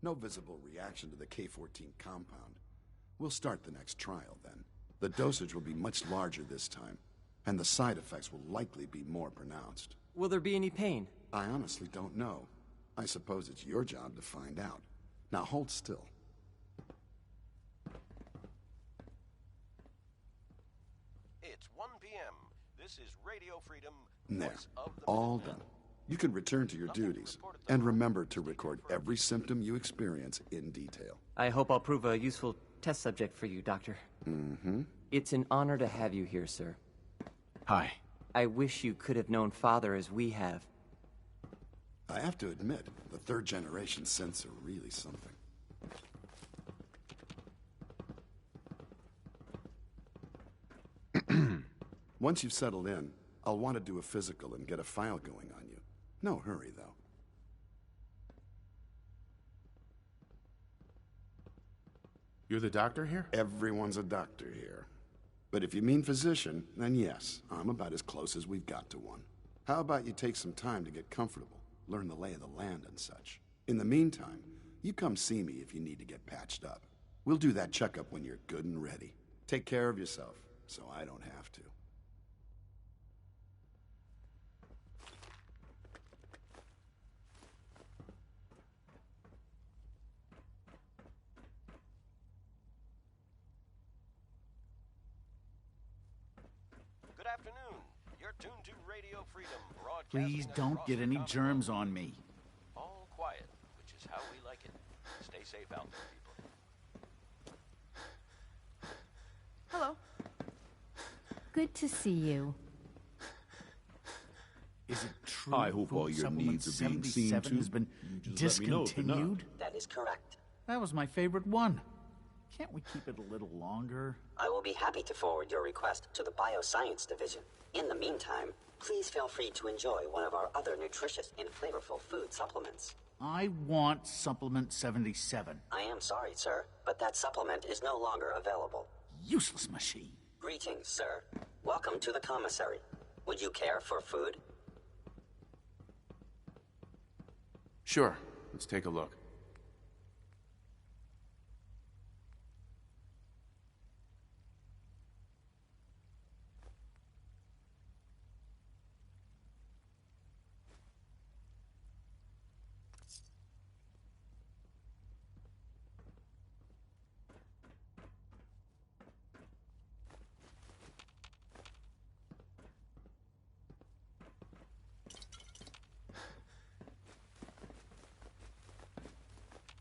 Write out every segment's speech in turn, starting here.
No visible reaction to the K-14 compound. We'll start the next trial then. The dosage will be much larger this time, and the side effects will likely be more pronounced. Will there be any pain? I honestly don't know. I suppose it's your job to find out. Now hold still. It's 1 p.m. This is Radio Freedom. There. Voice of the All Minutemen. done. You can return to your duties. And remember to record every symptom you experience in detail. I hope I'll prove a useful test subject for you, Doctor. Mm-hmm. It's an honor to have you here, sir. Hi. I wish you could have known Father as we have. I have to admit, the third-generation synths are really something. Once you've settled in, I'll want to do a physical and get a file going on you. No hurry, though. You're the doctor here? Everyone's a doctor here. But if you mean physician, then yes, I'm about as close as we've got to one. How about you take some time to get comfortable, learn the lay of the land and such. In the meantime, you come see me if you need to get patched up. We'll do that checkup when you're good and ready. Take care of yourself, so I don't have to. Good afternoon. You're tuned to Radio Freedom, broadcasting Please don't across get the any continent. germs on me. All quiet, which is how we like it. Stay safe out there, people. Hello. Good to see you. Is it true I hope all Food your Supplement needs are being seen 77 to. has been You just let me know if they're not. discontinued? That is correct. That was my favorite one. Can't we keep it a little longer? I will be happy to forward your request to the Bioscience Division. In the meantime, please feel free to enjoy one of our other nutritious and flavorful food supplements. I want Supplement 77. I am sorry, sir, but that supplement is no longer available. Useless machine. Greetings, sir. Welcome to the commissary. Would you care for food? Sure. Let's take a look.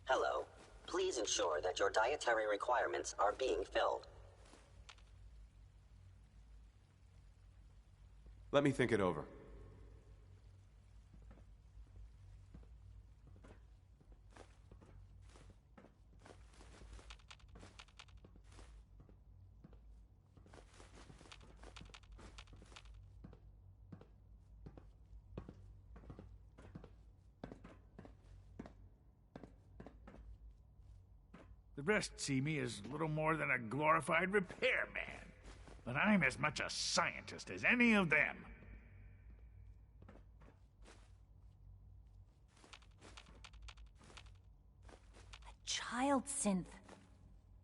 Hello. Please ensure that your dietary requirements are being filled. Let me think it over. The rest see me as little more than a glorified repairman. But I'm as much a scientist as any of them. A child synth.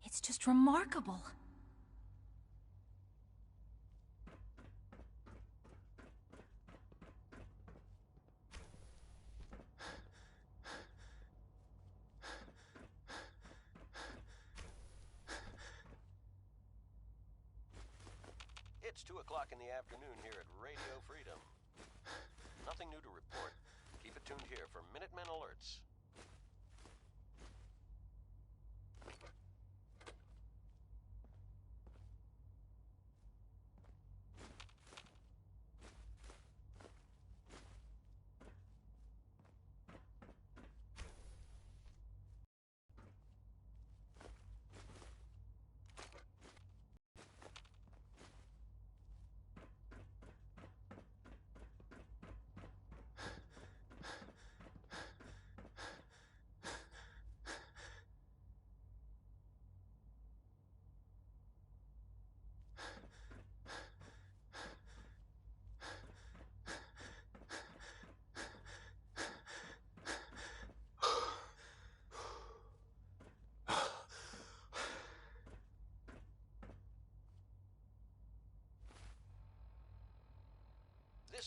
It's just remarkable. It's 2 o'clock in the afternoon here at Radio Freedom. Nothing new to report. Keep it tuned here for Minutemen alerts.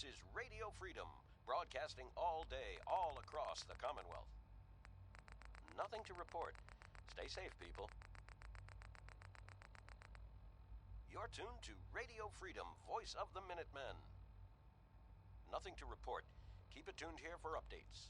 This is Radio Freedom, broadcasting all day, all across the Commonwealth. Nothing to report. Stay safe, people. You're tuned to Radio Freedom, voice of the Minutemen. Nothing to report. Keep it tuned here for updates.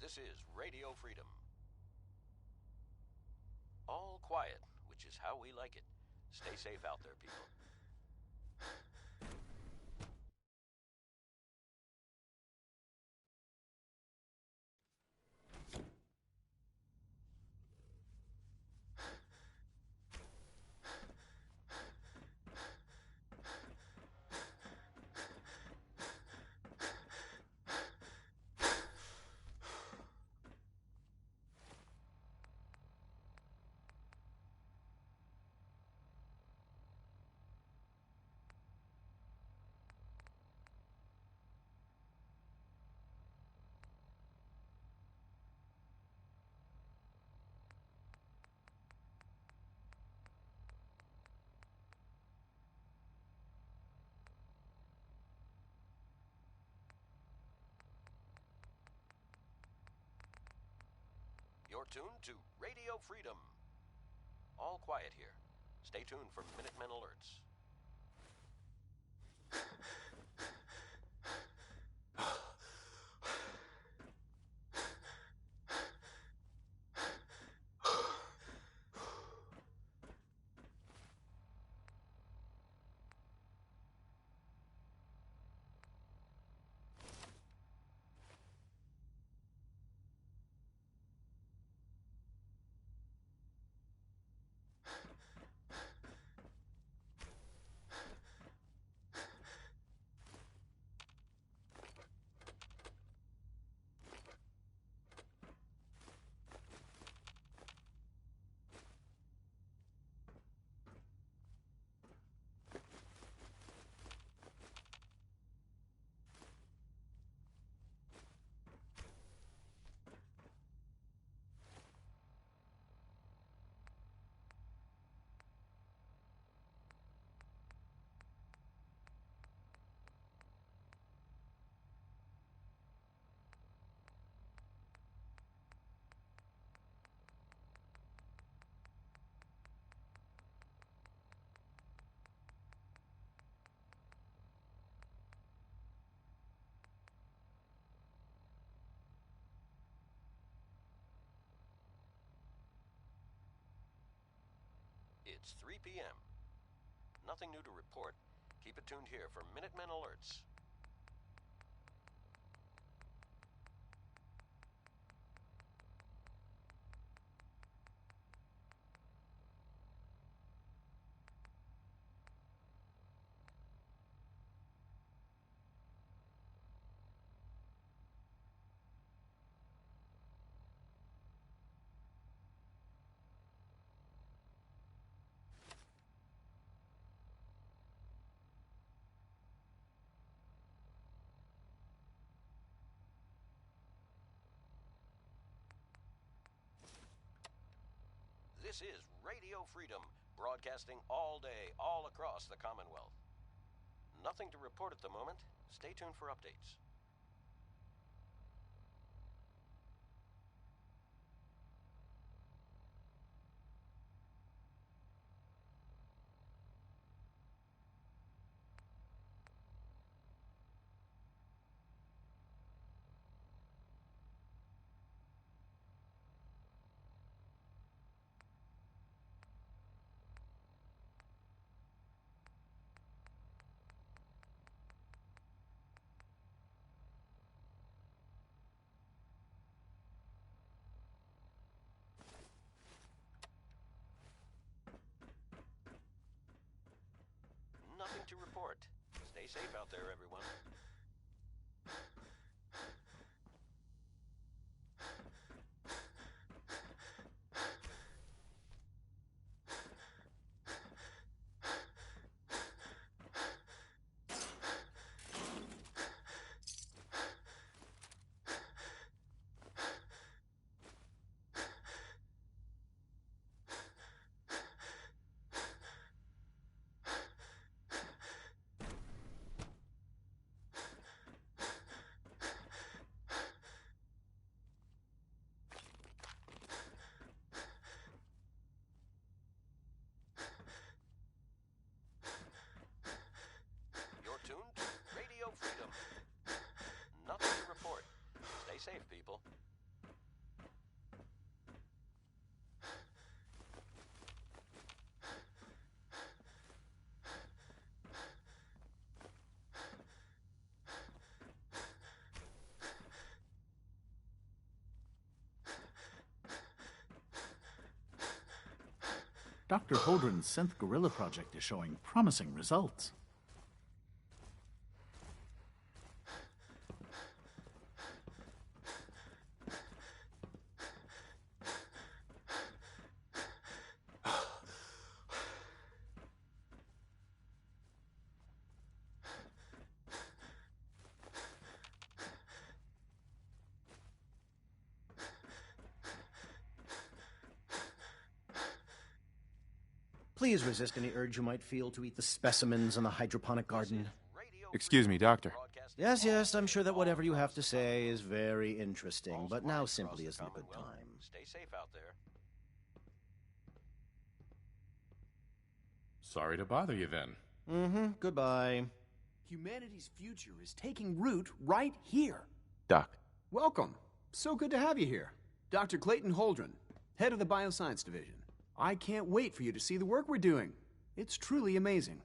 This is Radio Freedom. All quiet, which is how we like it. Stay safe out there, people. You're tuned to Radio Freedom. All quiet here. Stay tuned for Minutemen alerts. It's 3 p.m. Nothing new to report. Keep it tuned here for Minutemen alerts. This is Radio Freedom, broadcasting all day, all across the Commonwealth. Nothing to report at the moment. Stay tuned for updates. Nothing to report. Stay safe out there, everyone. Tuned to Radio Freedom. Nothing to report. Stay safe, people. Dr. Holdren's synth gorilla project is showing promising results. Please resist any urge you might feel to eat the specimens in the hydroponic garden. Excuse me, Doctor. Yes, I'm sure that whatever you have to say is very interesting, but now simply isn't a good time. Stay safe out there. Sorry to bother you then. Goodbye. Humanity's future is taking root right here. Doc. Welcome. So good to have you here. Dr. Clayton Holdren, head of the Bioscience Division. I can't wait for you to see the work we're doing. It's truly amazing.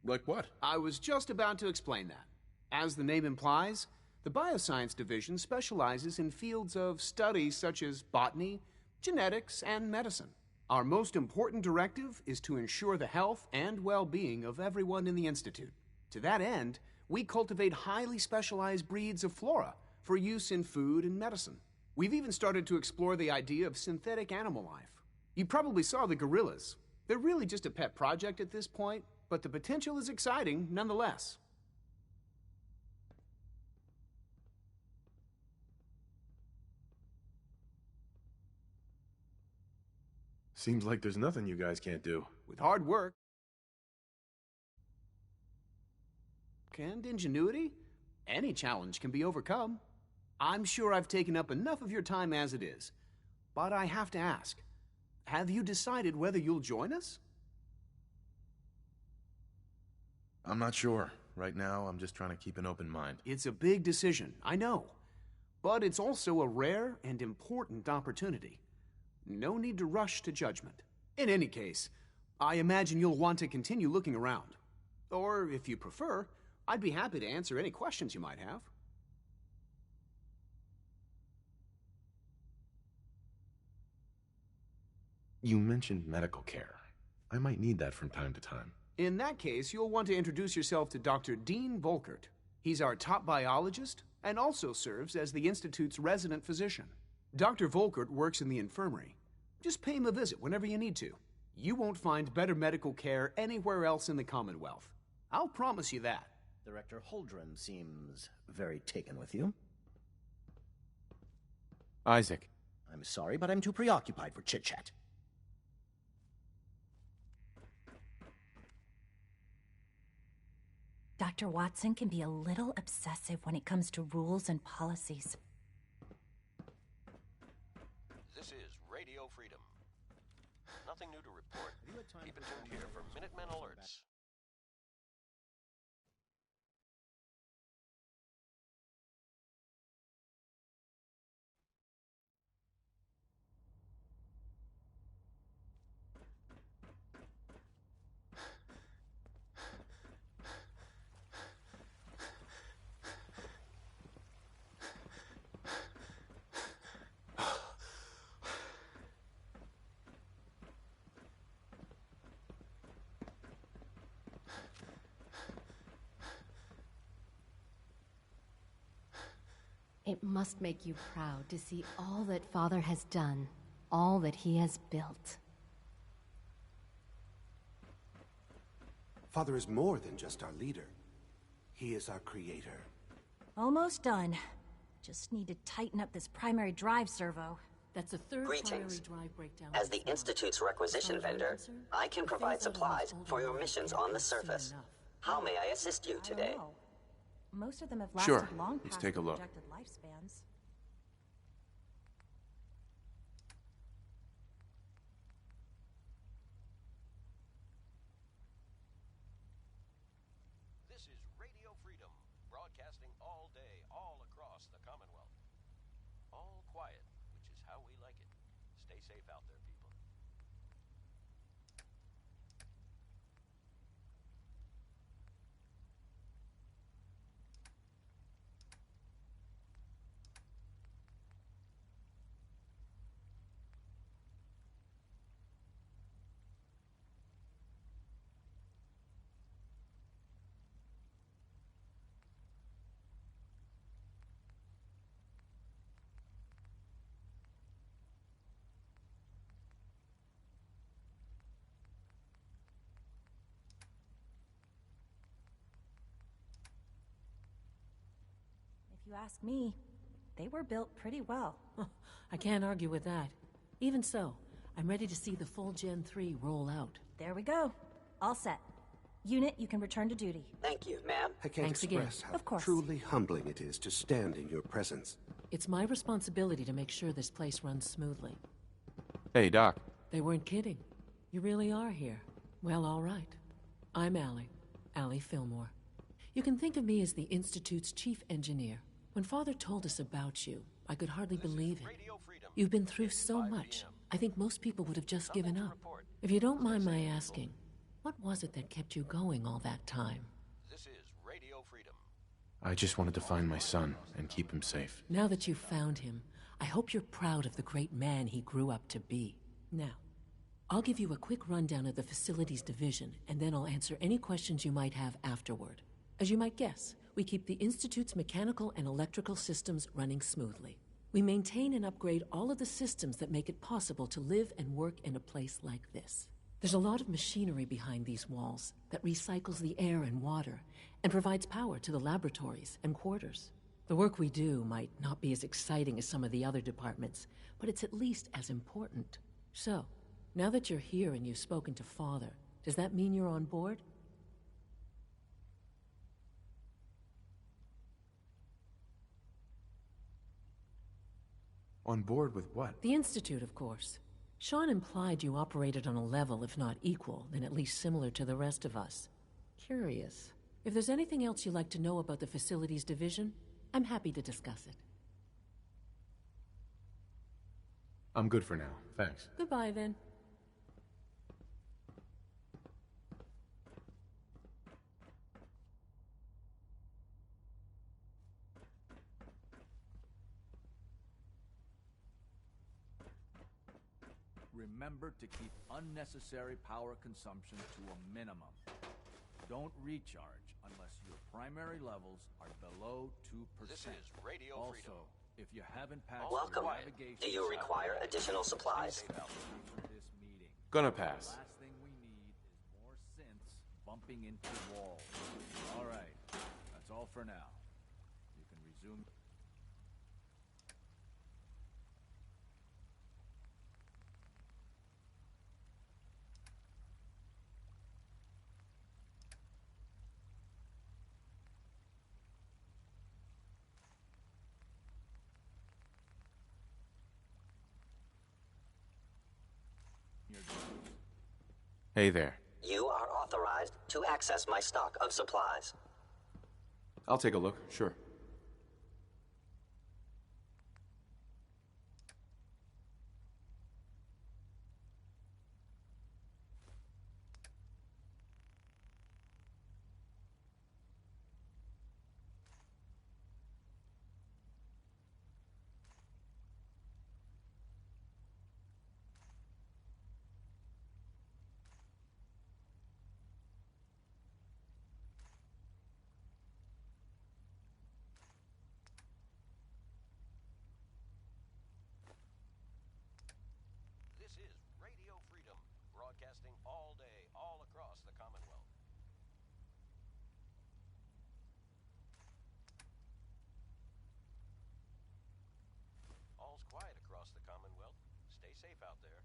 Like what? I was just about to explain that. As the name implies, the Bioscience Division specializes in fields of study such as botany, genetics, and medicine. Our most important directive is to ensure the health and well-being of everyone in the Institute. To that end, we cultivate highly specialized breeds of flora for use in food and medicine. We've even started to explore the idea of synthetic animal life. You probably saw the gorillas. They're really just a pet project at this point, but the potential is exciting nonetheless. Seems like there's nothing you guys can't do. With hard work and ingenuity, any challenge can be overcome. I'm sure I've taken up enough of your time as it is, but I have to ask, have you decided whether you'll join us? I'm not sure. Right now, I'm just trying to keep an open mind. It's a big decision, I know, but it's also a rare and important opportunity. No need to rush to judgment. In any case, I imagine you'll want to continue looking around. Or, if you prefer, I'd be happy to answer any questions you might have. You mentioned medical care. I might need that from time to time. In that case, you'll want to introduce yourself to Dr. Dean Volkert. He's our top biologist and also serves as the Institute's resident physician. Dr. Volkert works in the infirmary. Just pay him a visit whenever you need to. You won't find better medical care anywhere else in the Commonwealth. I'll promise you that. Director Holdren seems very taken with you. Isaac. I'm sorry, but I'm too preoccupied for chit-chat. Dr. Watson can be a little obsessive when it comes to rules and policies. This is Radio Freedom. Nothing new to report. Keep it tuned here for Minutemen alerts. It must make you proud to see all that Father has done, all that he has built. Father is more than just our leader. He is our creator. Almost done. Just need to tighten up this primary drive servo. That's a third Greetings. primary drive breakdown. As the Institute's requisition vendor, I can provide supplies for your missions on the surface. How may I assist you today? Most of them have lasted Sure. long Let's past take a their look. projected lifespans. This is Radio Freedom, broadcasting all day, all across the Commonwealth. All quiet, which is how we like it. Stay safe out there, people. If you ask me, they were built pretty well. I can't argue with that. Even so, I'm ready to see the full Gen 3 roll out. There we go. All set. Unit, you can return to duty. Thank you, ma'am. I can't Thanks again. express how Of course. truly humbling it is to stand in your presence. It's my responsibility to make sure this place runs smoothly. Hey, Doc. They weren't kidding. You really are here. Well, all right. I'm Allie Fillmore. You can think of me as the Institute's chief engineer. When Father told us about you, I could hardly believe it. You've been through so much. I think most people would have just given up. If you don't mind my asking, what was it that kept you going all that time? This is Radio Freedom. I just wanted to find my son and keep him safe. Now that you've found him, I hope you're proud of the great man he grew up to be. Now, I'll give you a quick rundown of the Facilities Division, and then I'll answer any questions you might have afterward. As you might guess, we keep the Institute's mechanical and electrical systems running smoothly. We maintain and upgrade all of the systems that make it possible to live and work in a place like this. There's a lot of machinery behind these walls that recycles the air and water and provides power to the laboratories and quarters. The work we do might not be as exciting as some of the other departments, but it's at least as important. So, now that you're here and you've spoken to Father, does that mean you're on board? On board with what? The Institute, of course. Sean implied you operated on a level, if not equal, then at least similar to the rest of us. Curious. If there's anything else you'd like to know about the Facilities Division, I'm happy to discuss it. I'm good for now, thanks. Goodbye, then. Remember to keep unnecessary power consumption to a minimum. Don't recharge unless your primary levels are below 2%. This is Radio Freedom. Also, if you haven't passed Welcome. your navigation... Do you require additional supplies? This meeting. Gonna pass. The last thing we need is more synths bumping into walls. All right, that's all for now. You can resume... Hey there. You are authorized to access my stock of supplies. I'll take a look, sure. This is Radio Freedom, broadcasting all day, all across the Commonwealth. All's quiet across the Commonwealth. Stay safe out there.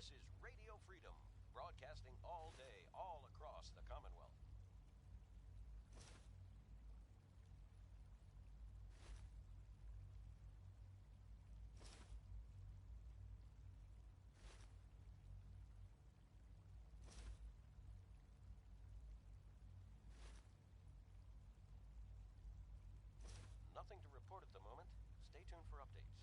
This is Radio Freedom, broadcasting all day, all across the Commonwealth. Nothing to report at the moment. Stay tuned for updates.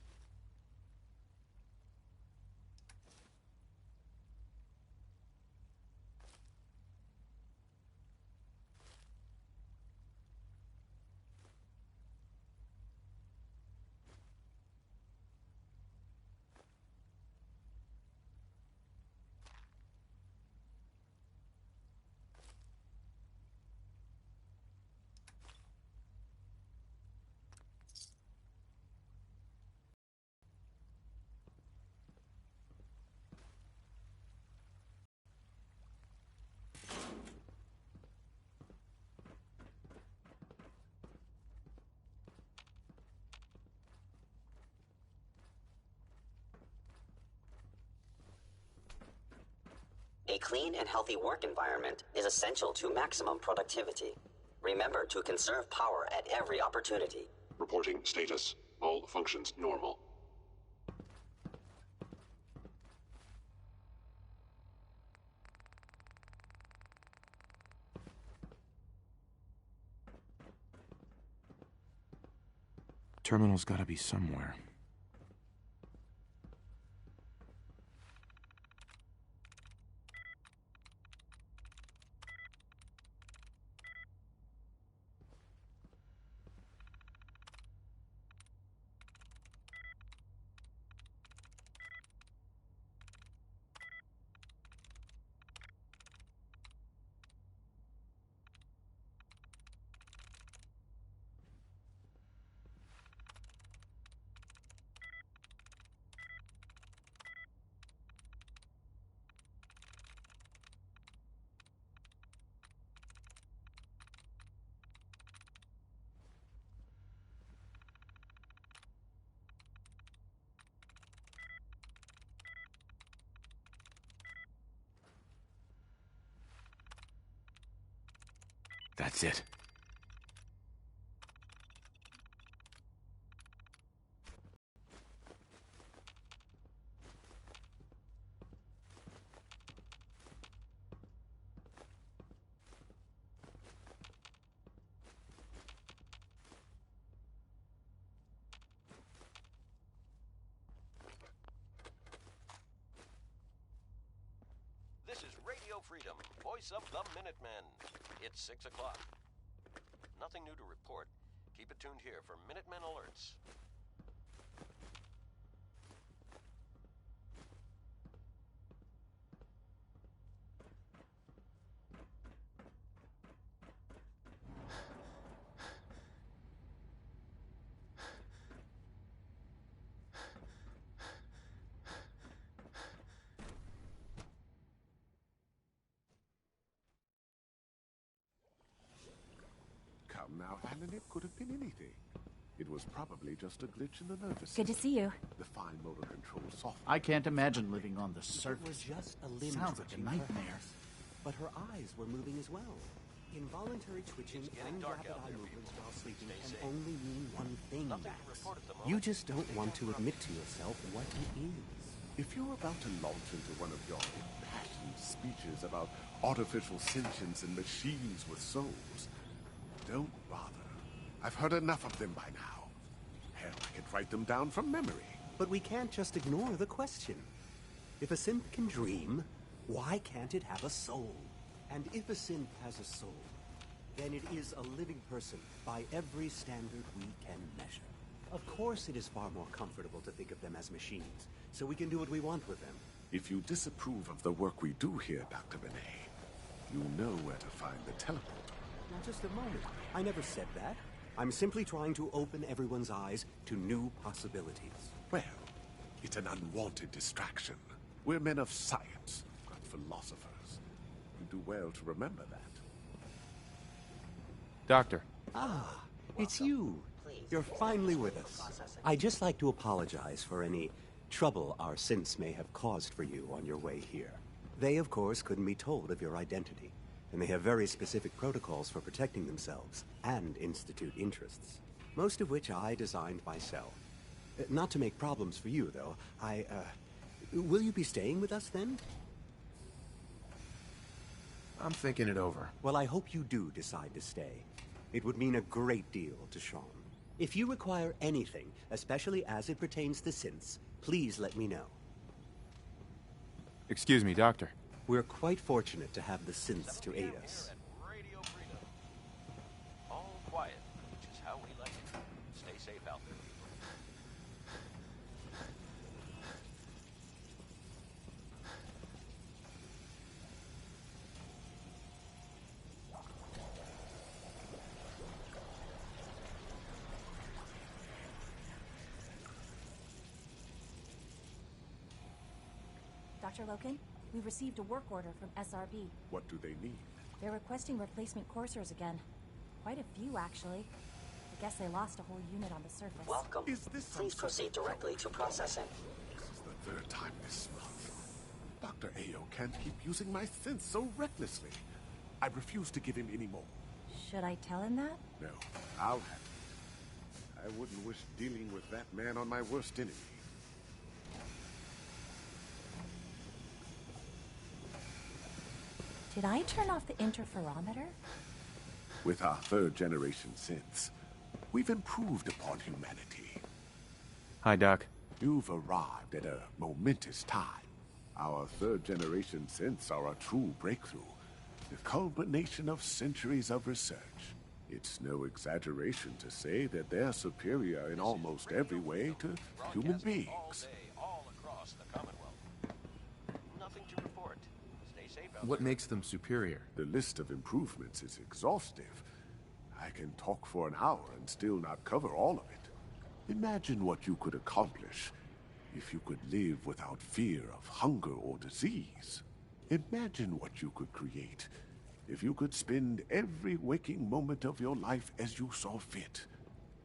A clean and healthy work environment is essential to maximum productivity. Remember to conserve power at every opportunity. Reporting status. All functions normal. Terminal's gotta be somewhere. That's it. This is Radio Freedom, voice of the Minutemen. It's 6 o'clock. Nothing new to report. Keep it tuned here for Minutemen alerts. Now, Alan, it could have been anything. It was probably just a glitch in the nervous Good system. to see you. The fine motor control software. I can't imagine living on the surface. It was just a limb Sounds like a twitching, nightmare. perhaps. But her eyes were moving as well. Involuntary twitching and rapid eye movements while sleeping can only mean one thing, Max. You just don't want to admit to yourself what it is. If you're about to launch into one of your impassioned speeches about artificial sentience and machines with souls, don't bother. I've heard enough of them by now. Hell, I could write them down from memory. But we can't just ignore the question. If a synth can dream, why can't it have a soul? And if a synth has a soul, then it is a living person by every standard we can measure. Of course it is far more comfortable to think of them as machines, so we can do what we want with them. If you disapprove of the work we do here, Dr. Benet, you know where to find the teleporter. Now, just a moment. I never said that. I'm simply trying to open everyone's eyes to new possibilities. Well, it's an unwanted distraction. We're men of science, not philosophers. You do well to remember that. Doctor. Ah, it's you. You're finally with us. I'd just like to apologize for any trouble our synths may have caused for you on your way here. They, of course, couldn't be told of your identity, and they have very specific protocols for protecting themselves and Institute interests, most of which I designed myself. Not to make problems for you, though. Will you be staying with us, then? I'm thinking it over. Well, I hope you do decide to stay. It would mean a great deal to Sean. If you require anything, especially as it pertains to synths, please let me know. Excuse me, Doctor. We're quite fortunate to have the synths to aid us. Radio Freedom. All quiet, which is how we like it. Stay safe out there, people. Dr. Loken, we received a work order from SRB. What do they need? They're requesting replacement coursers again. Quite a few, actually. I guess they lost a whole unit on the surface. Welcome. Please proceed directly to processing. This is the third time this month. Dr. Ayo can't keep using my synth so recklessly. I refuse to give him any more. Should I tell him that? No, I'll have it. I wouldn't wish dealing with that man on my worst enemy. Did I turn off the interferometer? With our third-generation synths, we've improved upon humanity. Hi, Doc. You've arrived at a momentous time. Our third-generation synths are a true breakthrough, the culmination of centuries of research. It's no exaggeration to say that they're superior in almost every way to human beings. All day, all across the Commonwealth. Nothing to report. Stay safe out What there. makes them superior? The list of improvements is exhaustive. I can talk for an hour and still not cover all of it. Imagine what you could accomplish if you could live without fear of hunger or disease. Imagine what you could create if you could spend every waking moment of your life as you saw fit,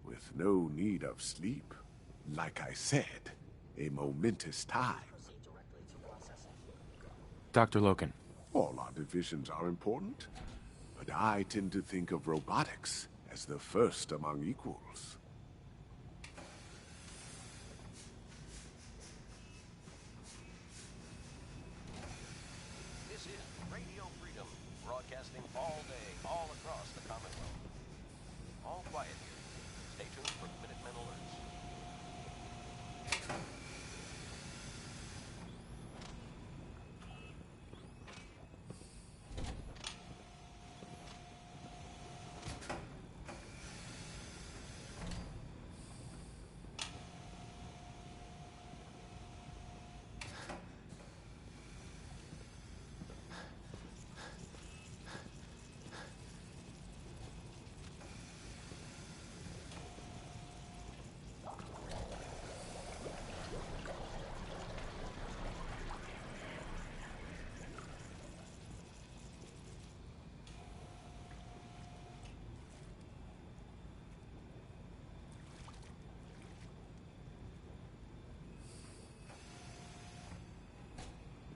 with no need of sleep. Like I said, a momentous time. Dr. Loken. All our divisions are important, but I tend to think of robotics as the first among equals. This is Radio Freedom, broadcasting all day, all across the Commonwealth. All quiet here. Stay tuned for Minutemen alerts.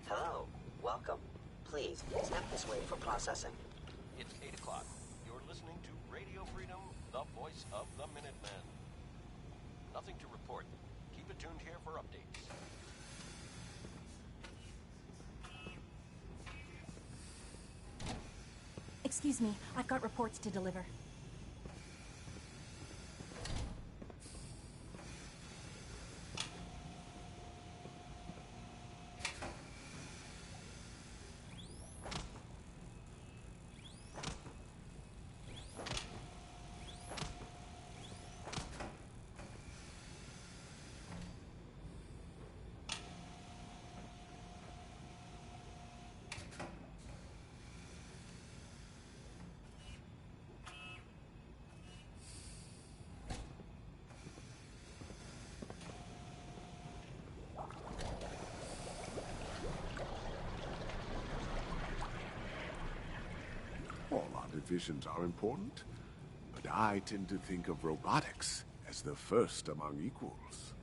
Hello. Welcome. Please, step this way for processing. It's 8 o'clock. You're listening to Radio Freedom, the voice of the Minutemen. Nothing to report. Keep it tuned here for updates. Excuse me, I've got reports to deliver. All our divisions are important, but I tend to think of robotics as the first among equals.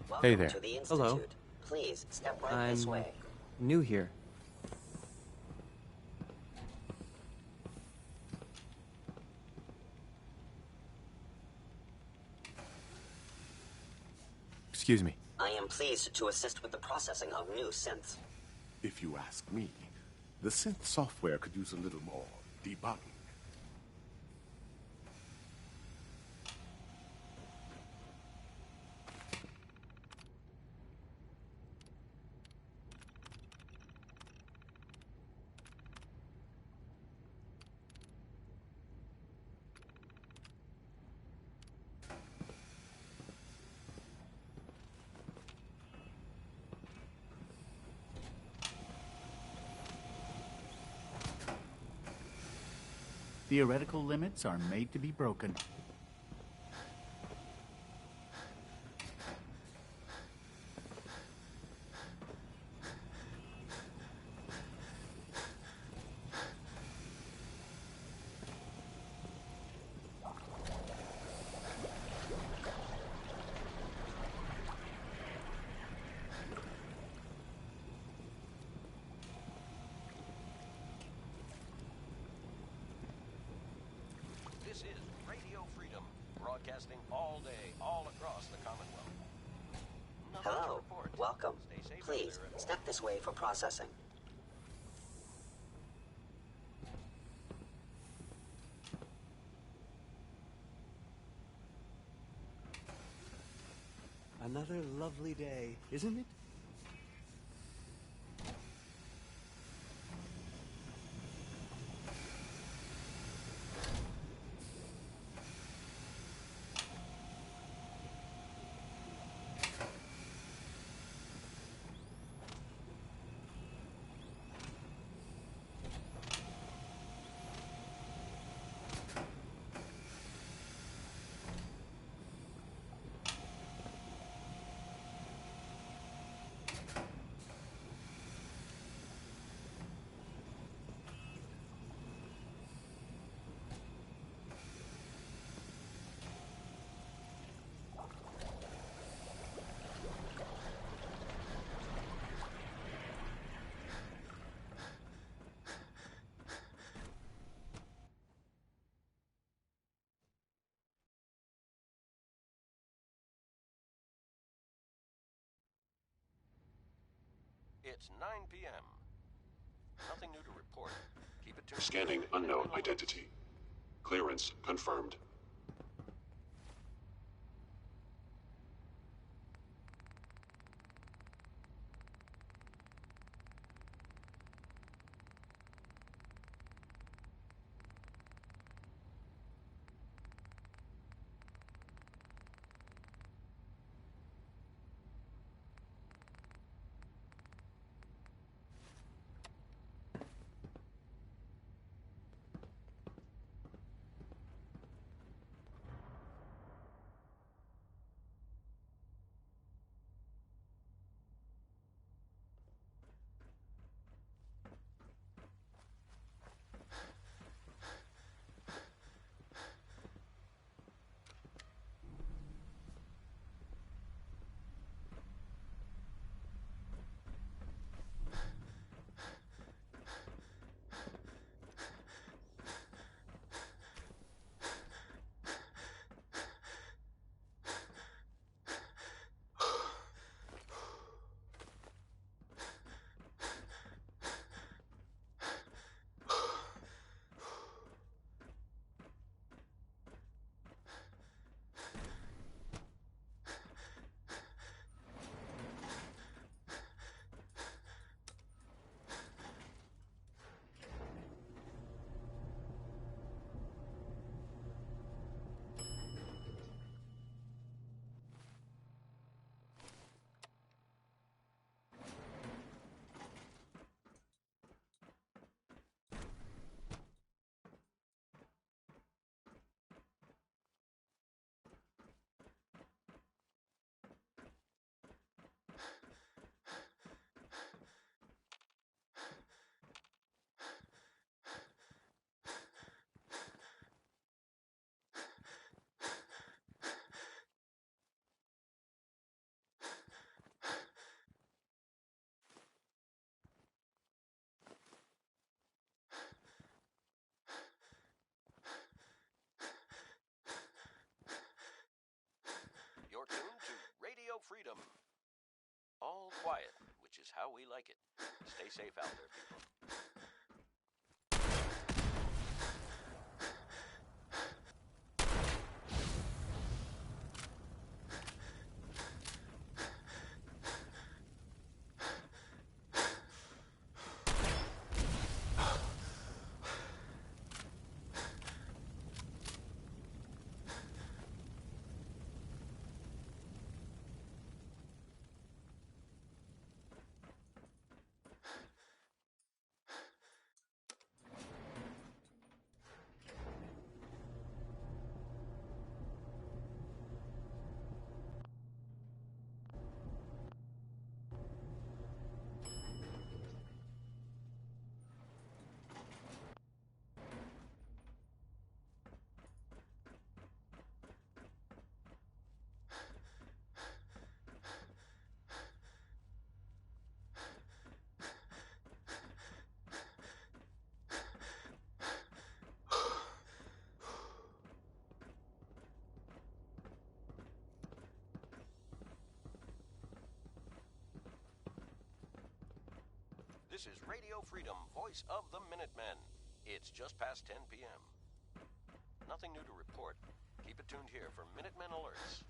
Welcome Hey there. to the Institute. Hello. Please, step right this I'm way. new here. Excuse me. I am pleased to assist with the processing of new synths. If you ask me, the synth software could use a little more debugging. Theoretical limits are made to be broken. This is Radio Freedom, broadcasting all day, all across the Commonwealth. Nothing to Hello. report. Welcome. Stay safe out Please, there. step this way for processing. Another lovely day, isn't it? It's 9 p.m. Nothing new to report. Keep it tuned. Scanning unknown identity. Clearance confirmed. You're tuned to Radio Freedom. All quiet, which is how we like it. Stay safe out there, people. This is Radio Freedom, voice of the Minutemen. It's just past 10 p.m. Nothing new to report. Keep it tuned here for Minutemen alerts.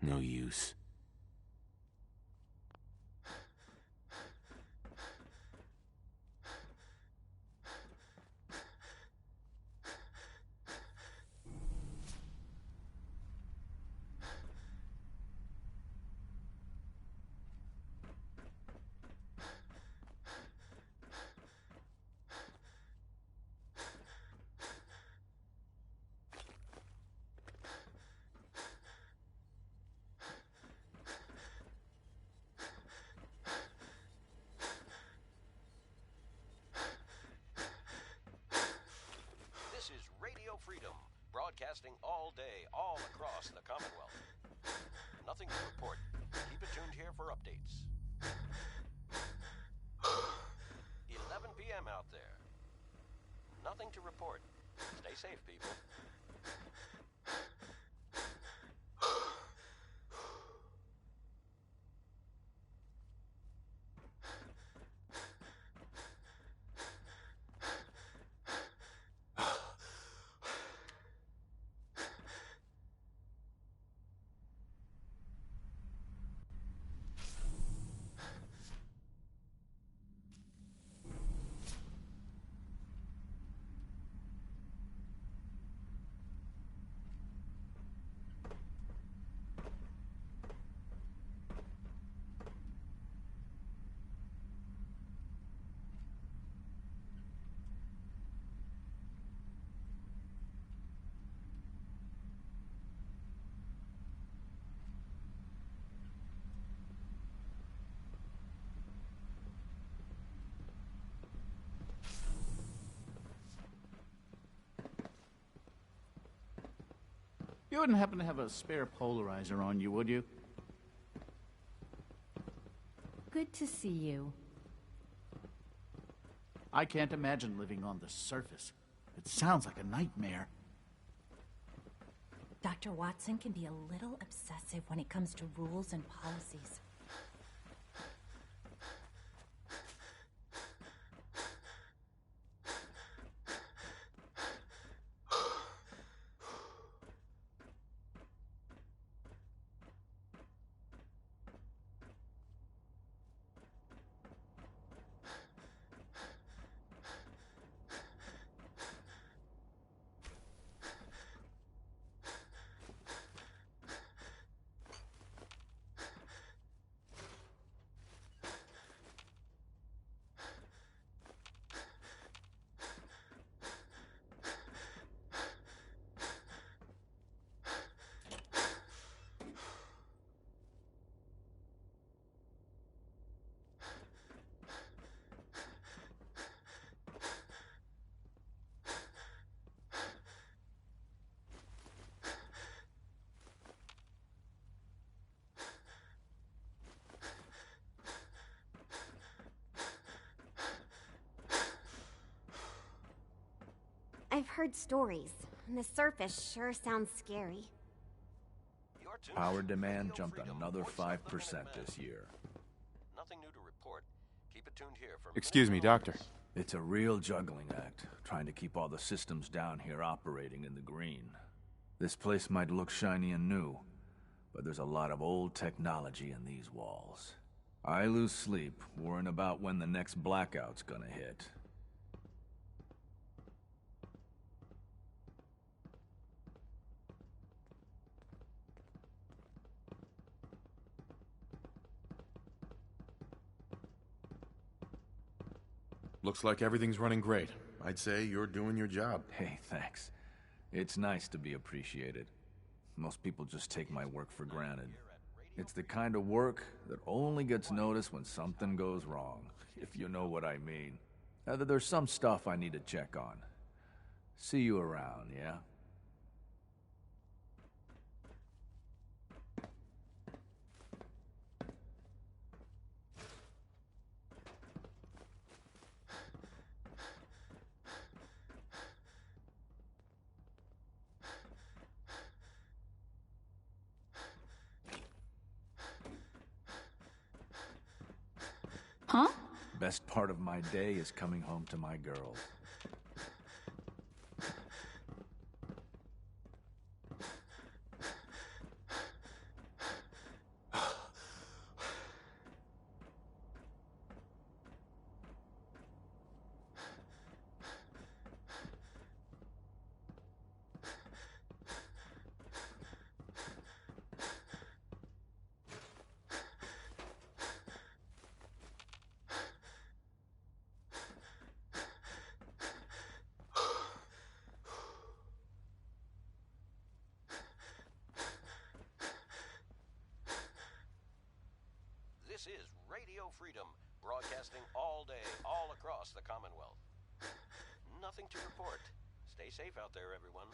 No use. broadcasting all day, all across the Commonwealth. Nothing to report. Keep it tuned here for updates. 11 p.m. out there. Nothing to report. Stay safe, people. You wouldn't happen to have a spare polarizer on you, would you? Good to see you. I can't imagine living on the surface. It sounds like a nightmare. Dr. Watson can be a little obsessive when it comes to rules and policies. I've heard stories, and the surface sure sounds scary. Power demand jumped another 5% this year. Nothing new to report. Keep it tuned here for... Excuse me, Doctor. It's a real juggling act, trying to keep all the systems down here operating in the green. This place might look shiny and new, but there's a lot of old technology in these walls. I lose sleep worrying about when the next blackout's gonna hit. Looks like everything's running great. I'd say you're doing your job. Hey, thanks. It's nice to be appreciated. Most people just take my work for granted. It's the kind of work that only gets noticed when something goes wrong, if you know what I mean. There's some stuff I need to check on. See you around, yeah? Huh? Best part of my day is coming home to my girls. This is Radio Freedom, broadcasting all day, all across the Commonwealth. Nothing to report. Stay safe out there, everyone.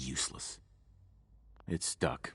useless. It's stuck.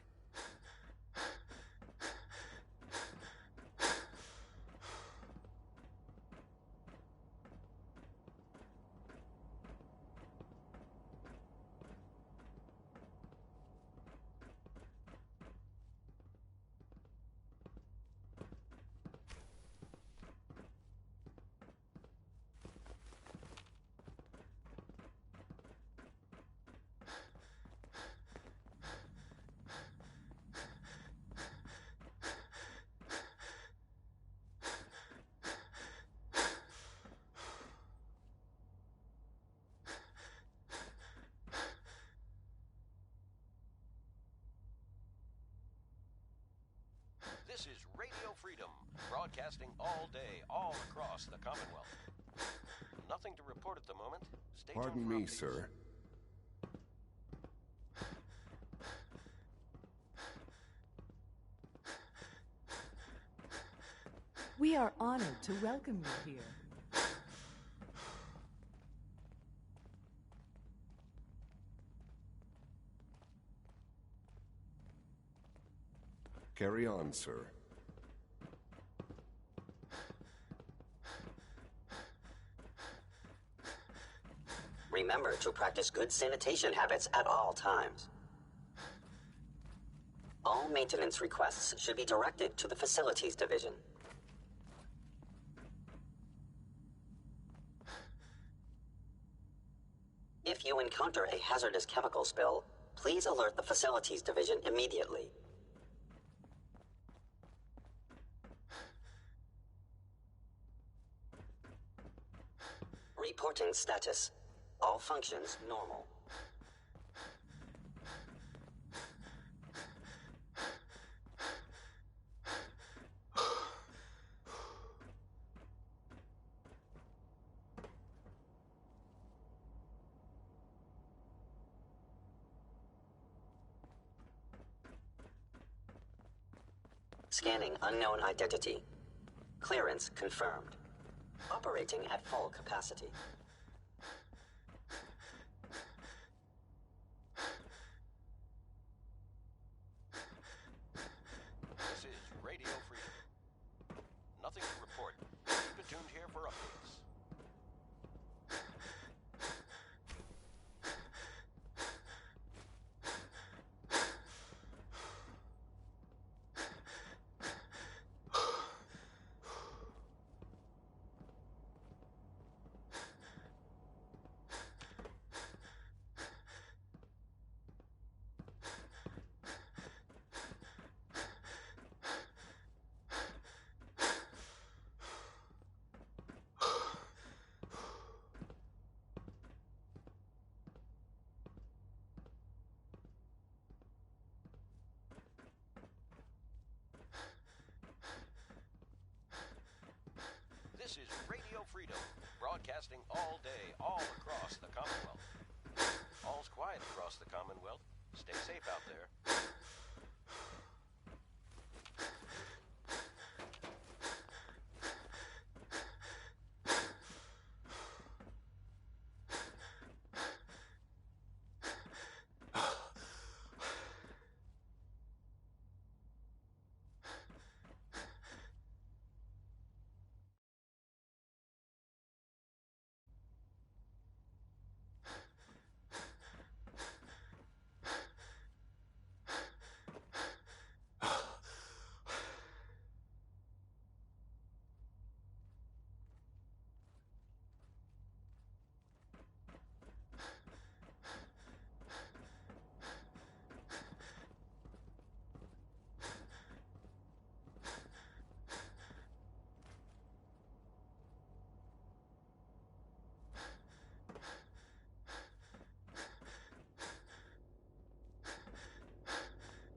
This is Radio Freedom, broadcasting all day, all across the Commonwealth. Nothing to report at the moment. Stay tuned Pardon for me, updates. sir. We are honored to welcome you here. Carry on, sir. Remember to practice good sanitation habits at all times. All maintenance requests should be directed to the Facilities Division. If you encounter a hazardous chemical spill, please alert the Facilities Division immediately. Reporting status. All functions normal. Scanning unknown identity. Clearance confirmed. Operating at full capacity. This is Radio Freedom. Nothing to report. Keep it tuned here for updates. This is Radio Freedom, broadcasting all day, all across the Commonwealth. All's quiet across the Commonwealth. Stay safe out there.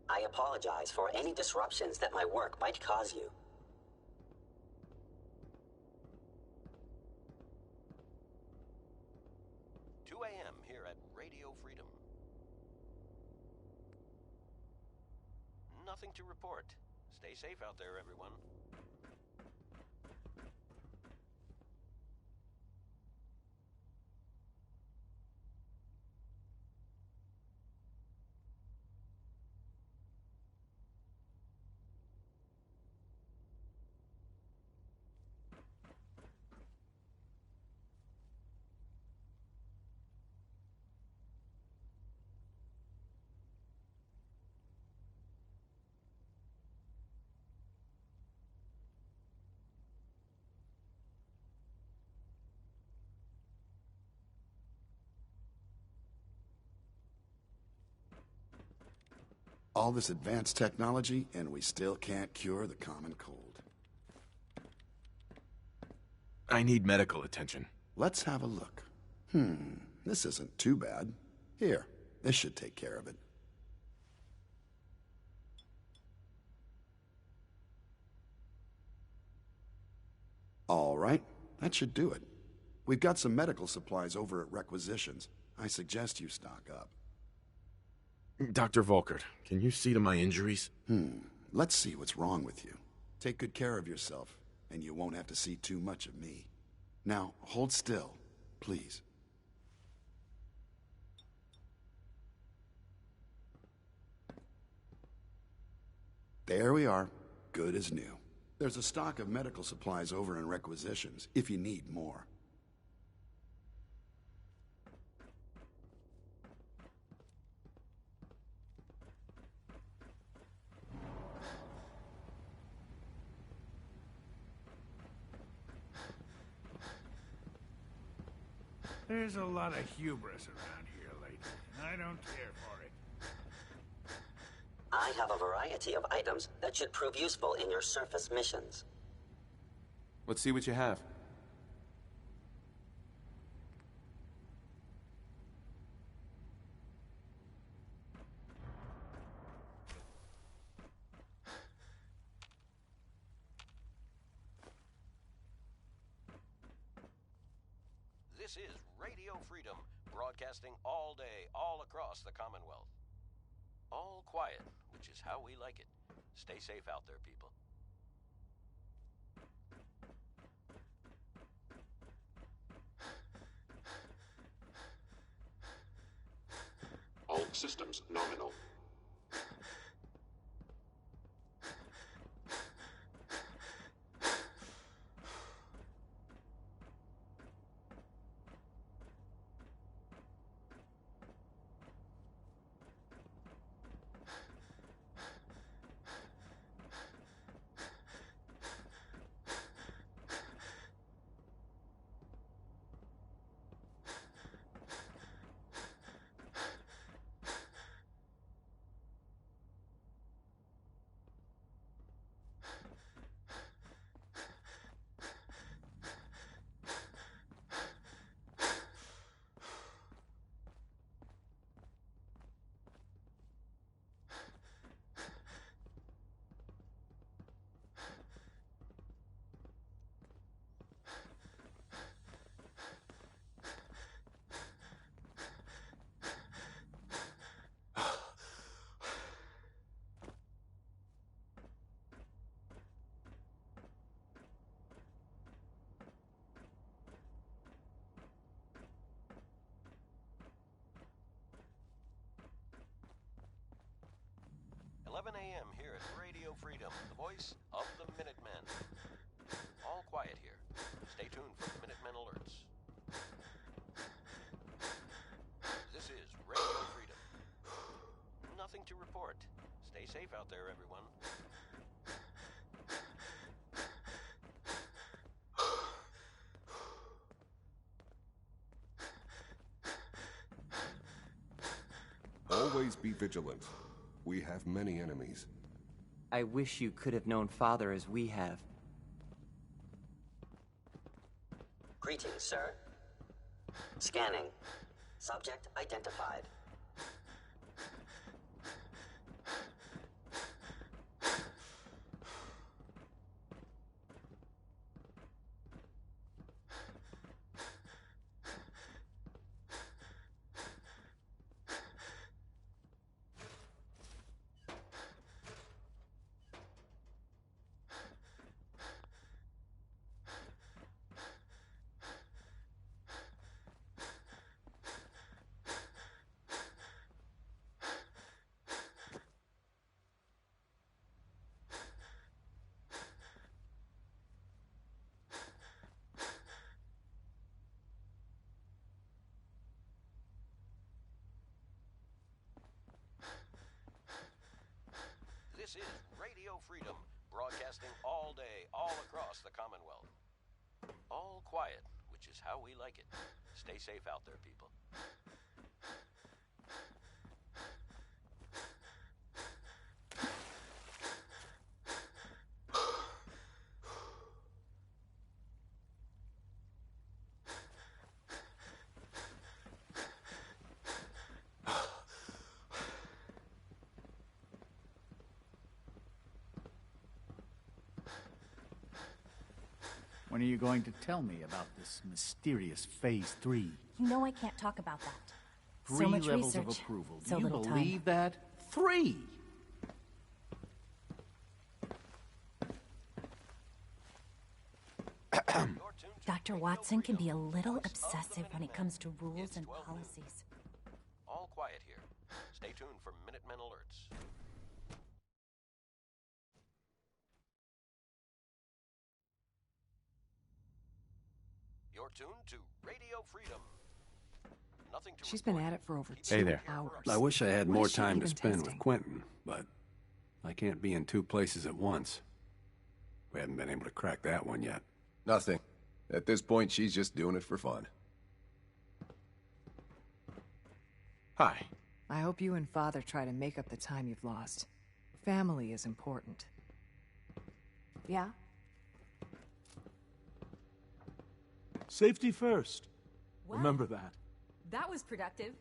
I apologize for any disruptions that my work might cause you. AM here at Radio Freedom. Nothing to report. Stay safe out there, everyone. All this advanced technology, and we still can't cure the common cold. I need medical attention. Let's have a look. This isn't too bad. Here, this should take care of it. All right, that should do it. We've got some medical supplies over at Requisitions. I suggest you stock up. Dr. Volkert, can you see to my injuries? Let's see what's wrong with you. Take good care of yourself, and you won't have to see too much of me. Now, hold still, please. There we are, good as new. There's a stock of medical supplies over in Requisitions, if you need more. There's a lot of hubris around here lately, and I don't care for it. I have a variety of items that should prove useful in your surface missions. Let's see what you have. This is Radio Freedom, broadcasting all day, all across the Commonwealth. All quiet, which is how we like it. Stay safe out there, people. All systems nominal. A.m. here at Radio Freedom, the voice of the Minutemen. All quiet here. Stay tuned for the Minutemen alerts. This is Radio Freedom. Nothing to report. Stay safe out there, everyone. Always be vigilant. We have many enemies. I wish you could have known Father as we have. Greetings, sir. Scanning. Subject identified. This is Radio Freedom, broadcasting all day, all across the Commonwealth. All quiet, which is how we like it. Stay safe out there, people. When are you going to tell me about this mysterious Phase 3? You know I can't talk about that. Three So much levels research, of approval. so Do you little believe time. that? 3! Dr. Watson can be a little obsessive when it comes to rules and policies. All quiet here. Stay tuned for Minutemen alerts. You're tuned to Radio Freedom. Nothing to She's been at it for over 2 Hey there. hours. I wish I had What more is she time to even spend with testing? Quentin, but I can't be in two places at once. We haven't been able to crack that one yet. Nothing. At this point, she's just doing it for fun. Hi. I hope you and Father try to make up the time you've lost. Family is important. Yeah? Safety first. Remember that. That was productive.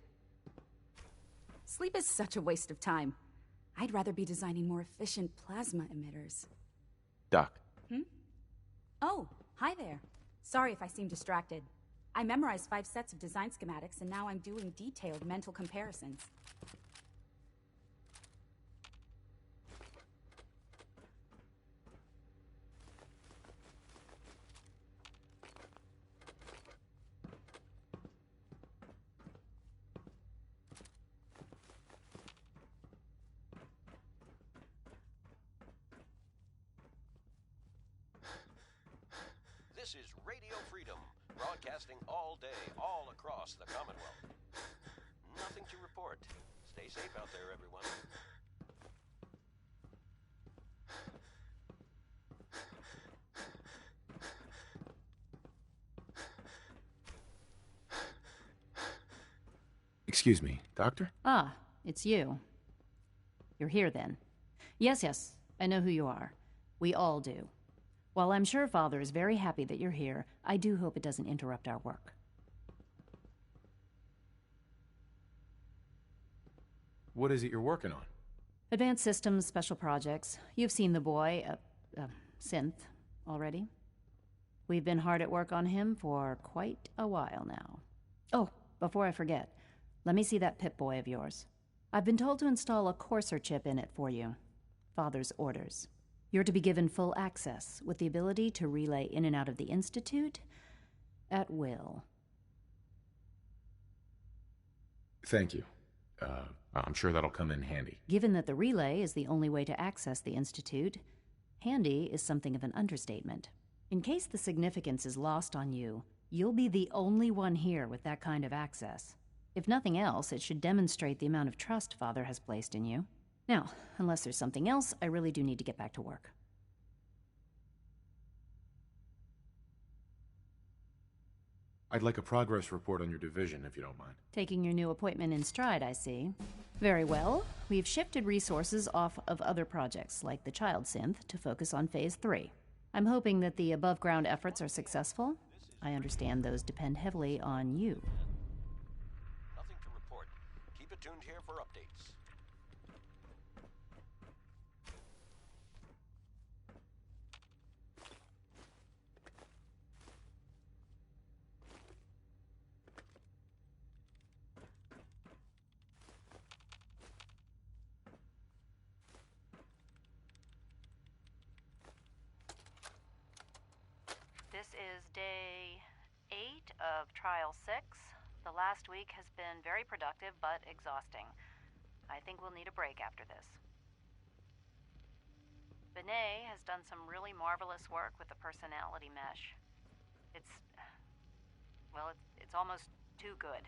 Sleep is such a waste of time. I'd rather be designing more efficient plasma emitters. Doc. Oh, hi there. Sorry if I seem distracted. I memorized 5 sets of design schematics, and now I'm doing detailed mental comparisons. This is Radio Freedom, broadcasting all day, all across the Commonwealth. Nothing to report. Stay safe out there, everyone. Excuse me, Doctor? Ah, it's you. You're here then. Yes, I know who you are. We all do. While I'm sure Father is very happy that you're here, I do hope it doesn't interrupt our work. What is it you're working on? Advanced systems, special projects. You've seen the boy, Synth, already. We've been hard at work on him for quite a while now. Oh, before I forget, let me see that Pip-Boy of yours. I've been told to install a Courser chip in it for you. Father's orders. You're to be given full access, with the ability to relay in and out of the Institute at will. Thank you. I'm sure that'll come in handy. Given that the relay is the only way to access the Institute, handy is something of an understatement. In case the significance is lost on you, you'll be the only one here with that kind of access. If nothing else, it should demonstrate the amount of trust Father has placed in you. Now, unless there's something else, I really do need to get back to work. I'd like a progress report on your division, if you don't mind. Taking your new appointment in stride, I see. Very well. We've shifted resources off of other projects, like the Child Synth, to focus on Phase 3. I'm hoping that the above-ground efforts are successful. I understand those depend heavily on you. Nothing to report. Keep it tuned here for updates. This is day 8 of Trial 6. The last week has been very productive, but exhausting. I think we'll need a break after this. Benet has done some really marvelous work with the personality mesh. It's almost too good.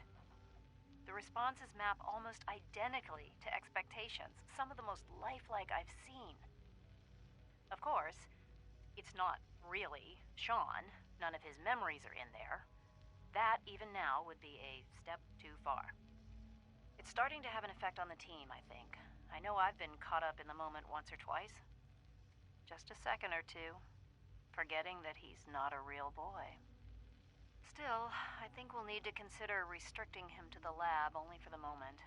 The responses map almost identically to expectations, some of the most lifelike I've seen. Of course, it's not really Sean. None of his memories are in there. That, even now, would be a step too far. It's starting to have an effect on the team, I think. I know I've been caught up in the moment once or twice. Just a second or two, forgetting that he's not a real boy. Still, I think we'll need to consider restricting him to the lab only for the moment.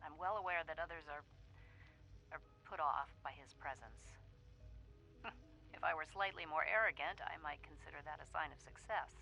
I'm well aware that others are put off by his presence. If I were slightly more arrogant, I might consider that a sign of success.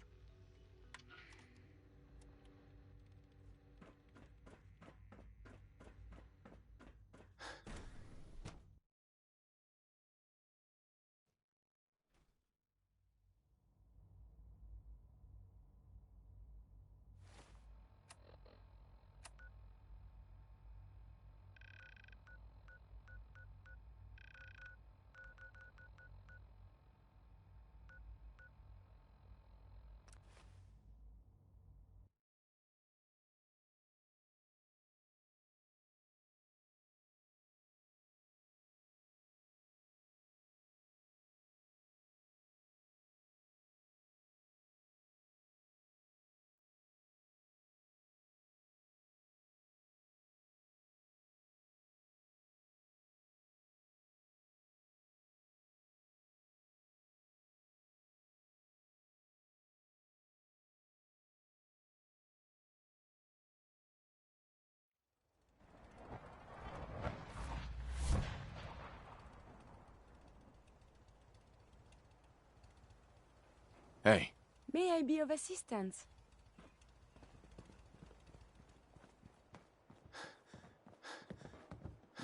Hey. May I be of assistance?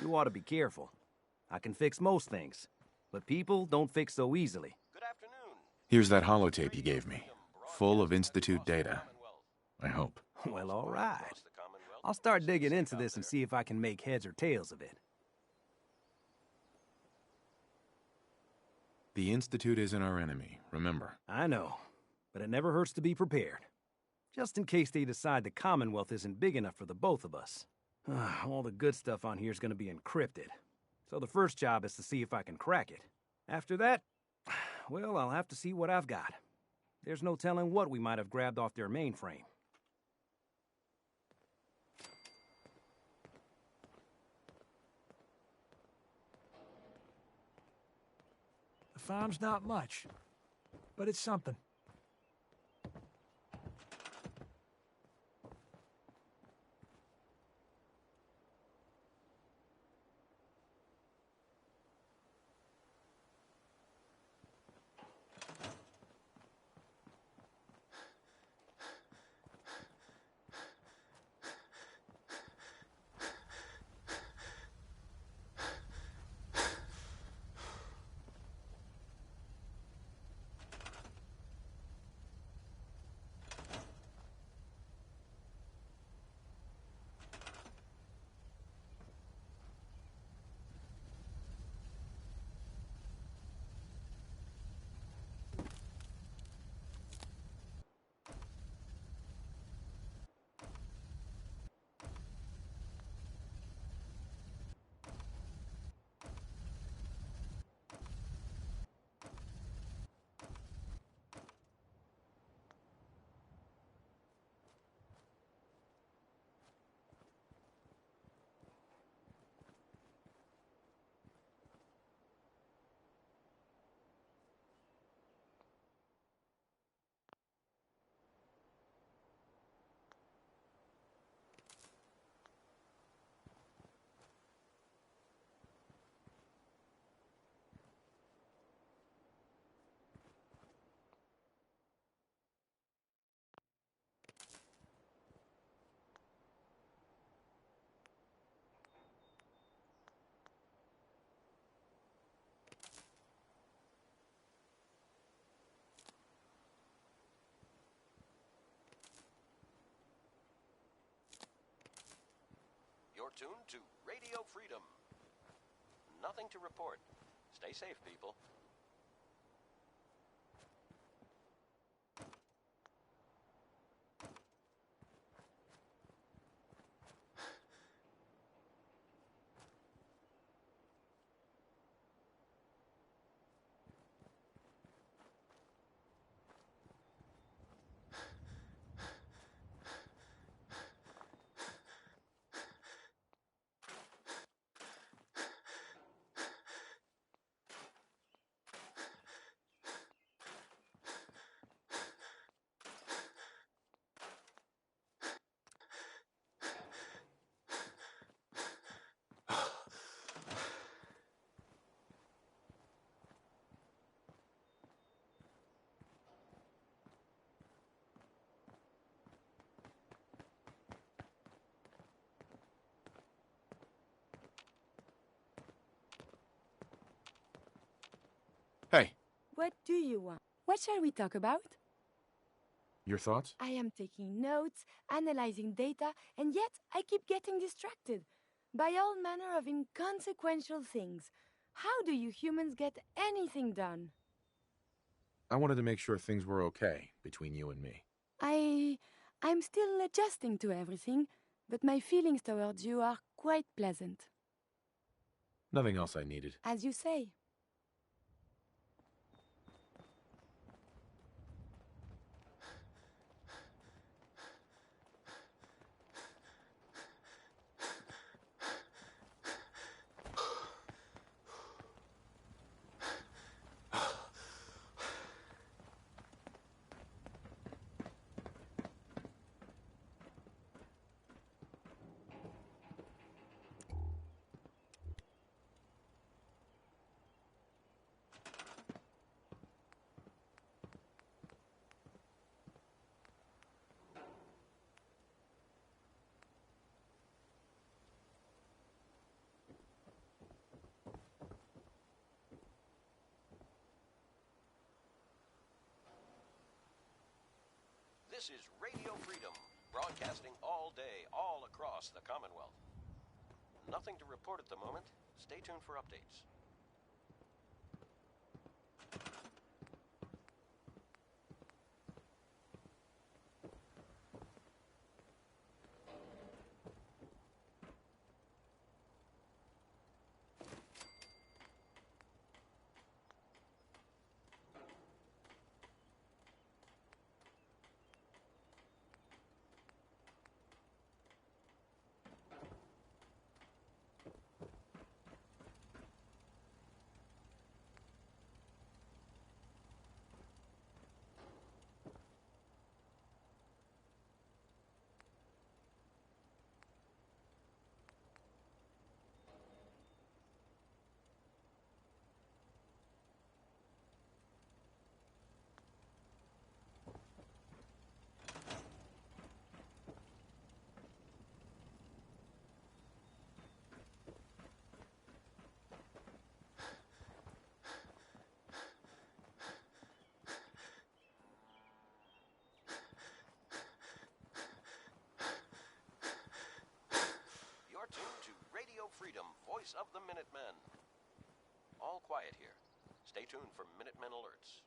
You ought to be careful. I can fix most things, but people don't fix so easily. Here's that holotape you gave me, full of Institute data. I hope. Well, all right. I'll start digging into this and see if I can make heads or tails of it. The Institute isn't our enemy, remember. I know, but it never hurts to be prepared. Just in case they decide the Commonwealth isn't big enough for the both of us. All the good stuff on here is going to be encrypted. So the first job is to see if I can crack it. After that, well, I'll have to see what I've got. There's no telling what we might have grabbed off their mainframe. The farm's not much, but it's something. You're tuned to Radio Freedom. Nothing to report. Stay safe, people. What do you want? What shall we talk about? Your thoughts? I am taking notes, analyzing data, and yet I keep getting distracted by all manner of inconsequential things. How do you humans get anything done? I wanted to make sure things were okay between you and me. I'm still adjusting to everything, but my feelings towards you are quite pleasant. Nothing else I needed. As you say. This is Radio Freedom, broadcasting all day, all across the Commonwealth. Nothing to report at the moment. Stay tuned for updates. You're tuned to Radio Freedom, voice of the Minutemen. All quiet here. Stay tuned for Minutemen alerts.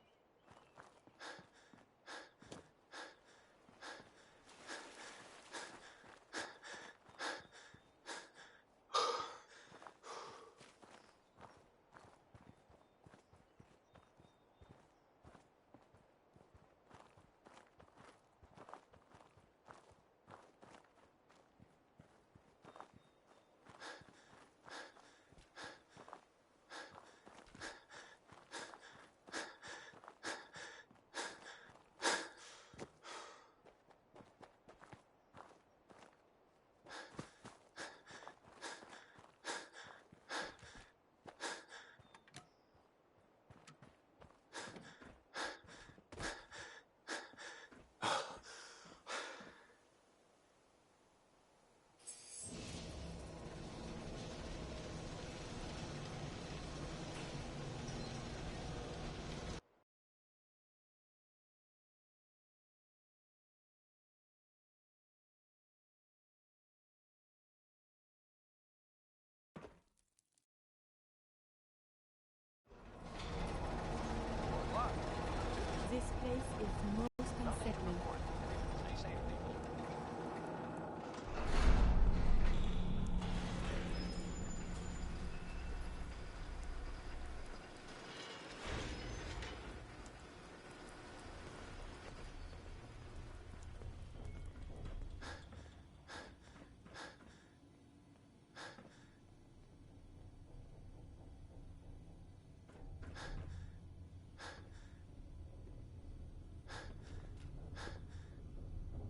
This place is most unsettling. Stay safe, people.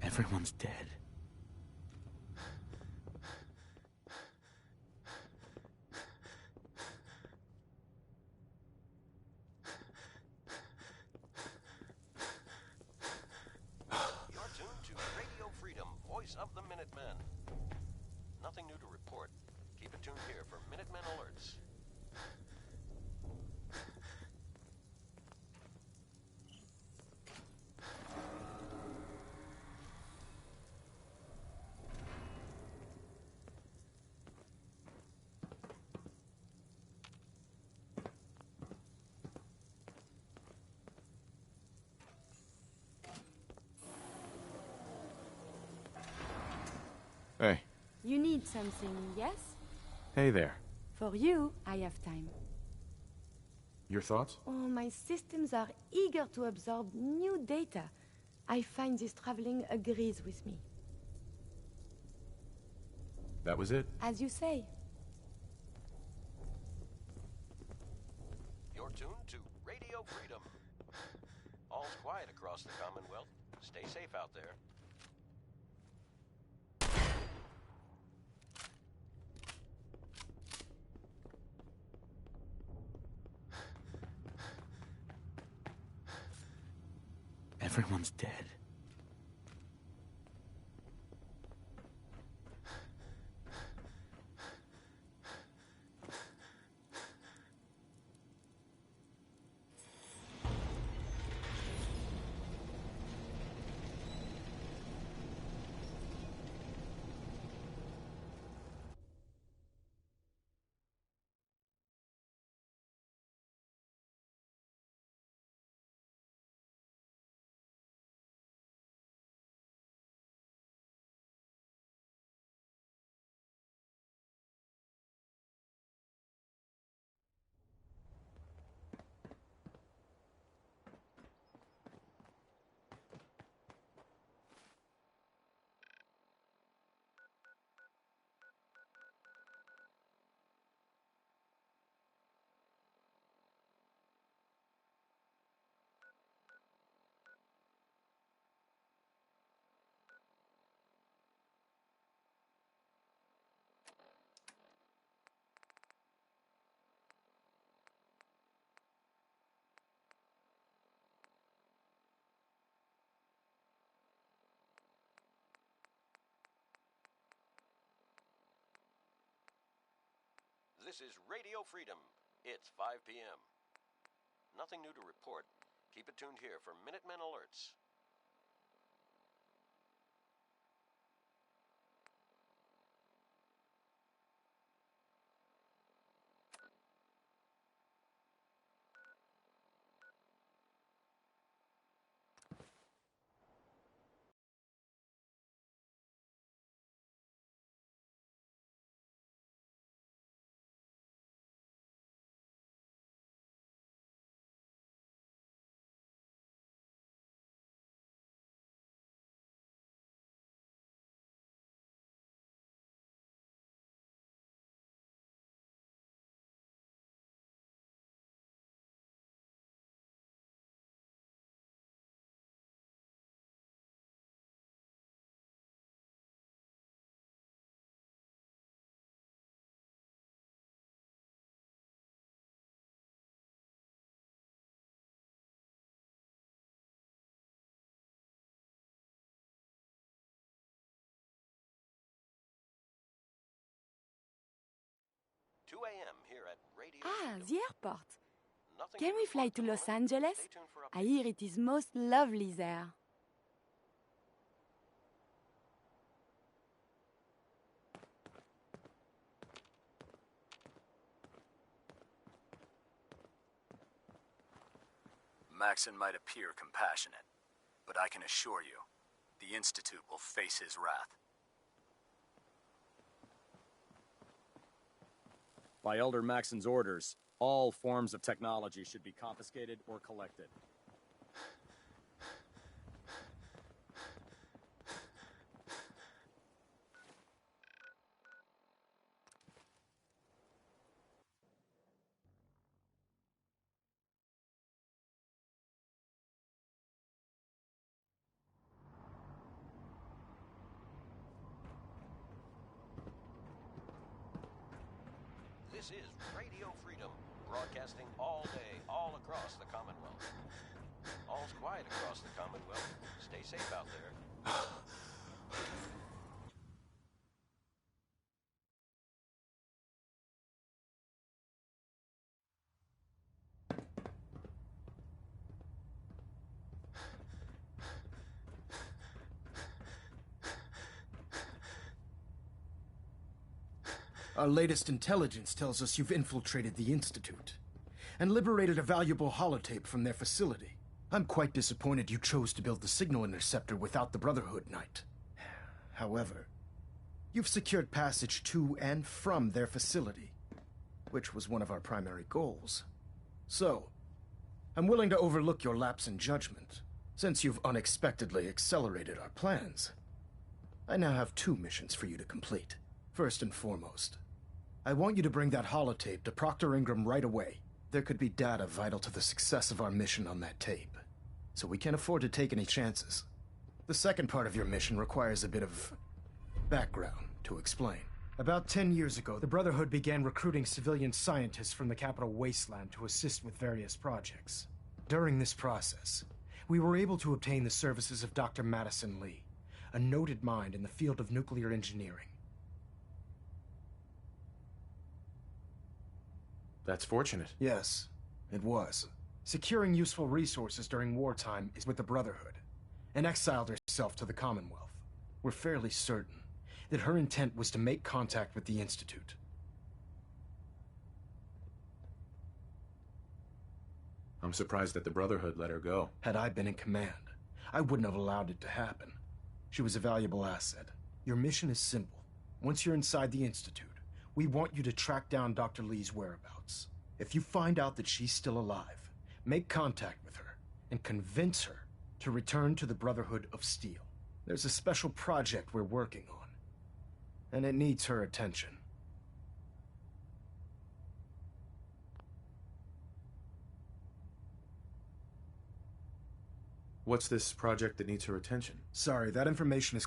Everyone's dead. You're tuned to Radio Freedom, voice of the Minutemen. Nothing new to report. Keep it tuned here for Minutemen alerts. Hey. You need something, yes? Hey there. For you, I have time. Your thoughts? Oh, my systems are eager to absorb new data. I find this traveling agrees with me. That was it? As you say. You're tuned to Radio Freedom. All's quiet across the Commonwealth. Stay safe out there. Everyone's dead. This is Radio Freedom. It's 5 p.m. Nothing new to report. Keep it tuned here for Minutemen alerts. Here at Radio Freedom. The airport. Nothing Can to we fly report to Los tomorrow. Angeles? Stay tuned for I hear it is most lovely there. Maxon might appear compassionate, but I can assure you, the Institute will face his wrath. By Elder Maxon's orders, all forms of technology should be confiscated or collected. This is Radio Freedom, broadcasting all day, all across the Commonwealth. All's quiet across the Commonwealth. Stay safe out there. Our latest intelligence tells us you've infiltrated the Institute and liberated a valuable holotape from their facility. I'm quite disappointed you chose to build the signal interceptor without the Brotherhood Knight. However, You've secured passage to and from their facility, which was one of our primary goals. So, I'm willing to overlook your lapse in judgment, since you've unexpectedly accelerated our plans. I now have 2 missions for you to complete. First and foremost, I want you to bring that holotape to Proctor Ingram right away. There could be data vital to the success of our mission on that tape, so we can't afford to take any chances. The second part of your mission requires a bit of background to explain. About 10 years ago, the Brotherhood began recruiting civilian scientists from the capital wasteland to assist with various projects. During this process, we were able to obtain the services of Dr. Madison Lee, a noted mind in the field of nuclear engineering. That's fortunate. Yes, it was. Securing useful resources during wartime is with the Brotherhood, and exiled herself to the Commonwealth. We're fairly certain that her intent was to make contact with the Institute. I'm surprised that the Brotherhood let her go. Had I been in command, I wouldn't have allowed it to happen. She was a valuable asset. Your mission is simple. Once you're inside the Institute, we want you to track down Dr. Lee's whereabouts. If you find out that she's still alive, make contact with her and convince her to return to the Brotherhood of Steel. There's a special project we're working on, and it needs her attention. What's this project that needs her attention? Sorry, that information is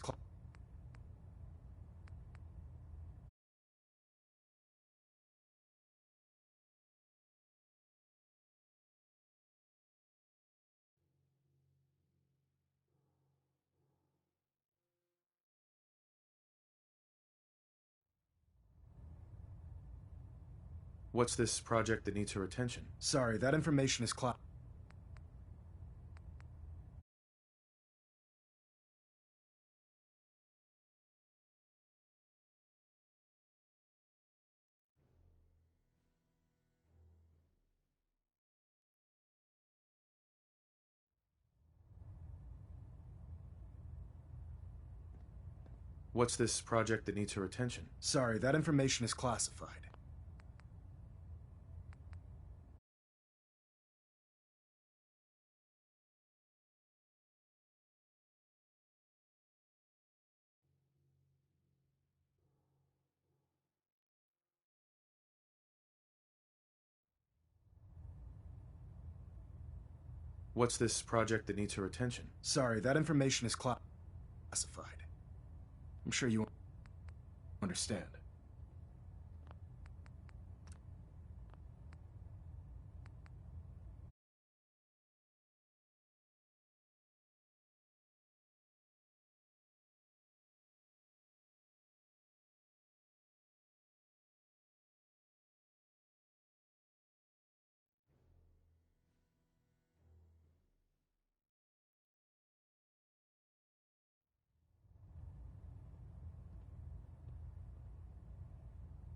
What's this project that needs her attention? Sorry, that information is What's this project that needs her attention? Sorry, that information is classified. What's this project that needs her attention? Sorry, that information is classified. I'm sure you understand.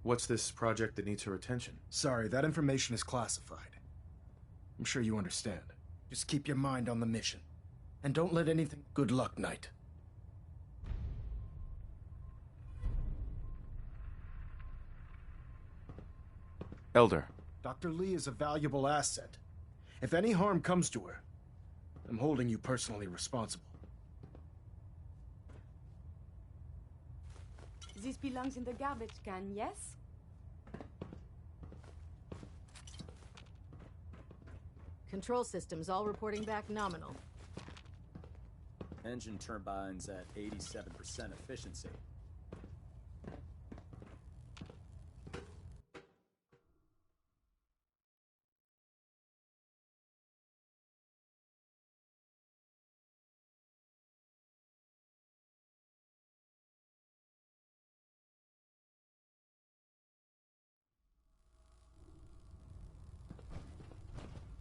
What's this project that needs her attention? Sorry, that information is classified. I'm sure you understand. Just keep your mind on the mission. And don't let anything... Good luck, Knight. Elder. Dr. Lee is a valuable asset. If any harm comes to her, I'm holding you personally responsible. This belongs in the garbage can, yes? Control systems all reporting back nominal. Engine turbines at 87% efficiency.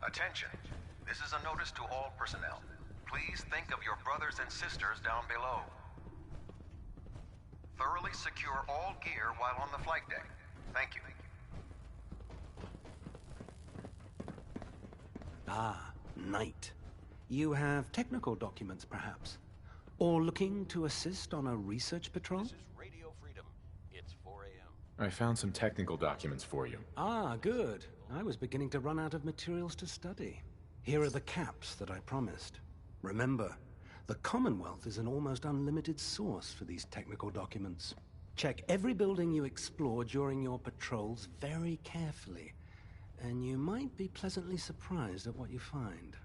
Attention. This is a notice to all personnel. Please think of your brothers and sisters down below. Thoroughly secure all gear while on the flight deck. Thank you. Ah, Knight. You have technical documents, perhaps? Or looking to assist on a research patrol? This is Radio Freedom, I found some technical documents for you. Ah, good. I was beginning to run out of materials to study. Here are the caps that I promised. Remember, the Commonwealth is an almost unlimited source for these technical documents. Check every building you explore during your patrols very carefully, and you might be pleasantly surprised at what you find.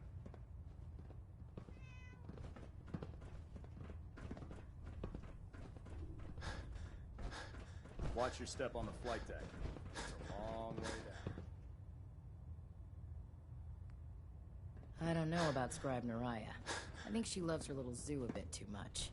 Watch your step on the flight deck. It's a long way down. I don't know about Scribe Naraya. I think she loves her little zoo a bit too much.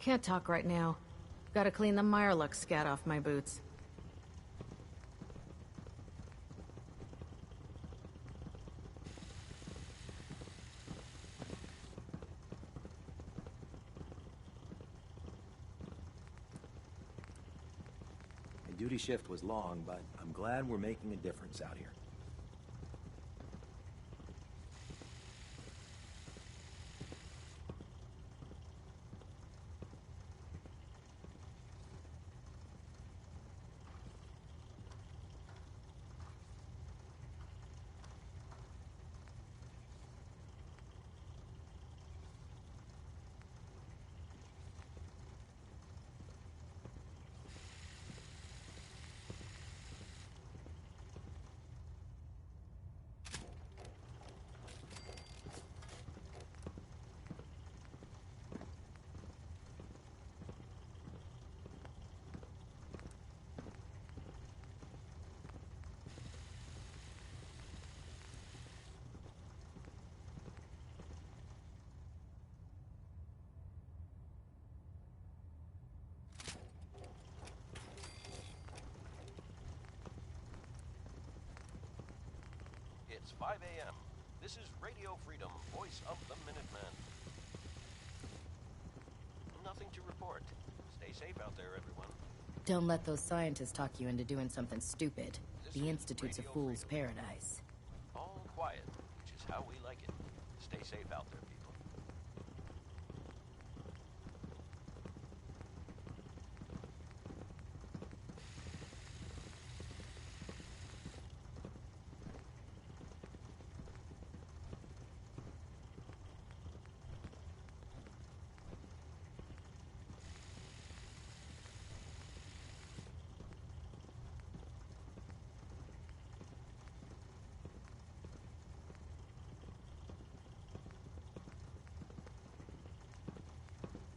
Can't talk right now. Gotta clean the Mirelux scat off my boots. My duty shift was long, but I'm glad we're making a difference out here. It's 5 a.m. This is Radio Freedom, voice of the Minuteman. Nothing to report. Stay safe out there, everyone. Don't let those scientists talk you into doing something stupid. The Institute's a fool's paradise. All quiet, which is how we like it. Stay safe out there, people.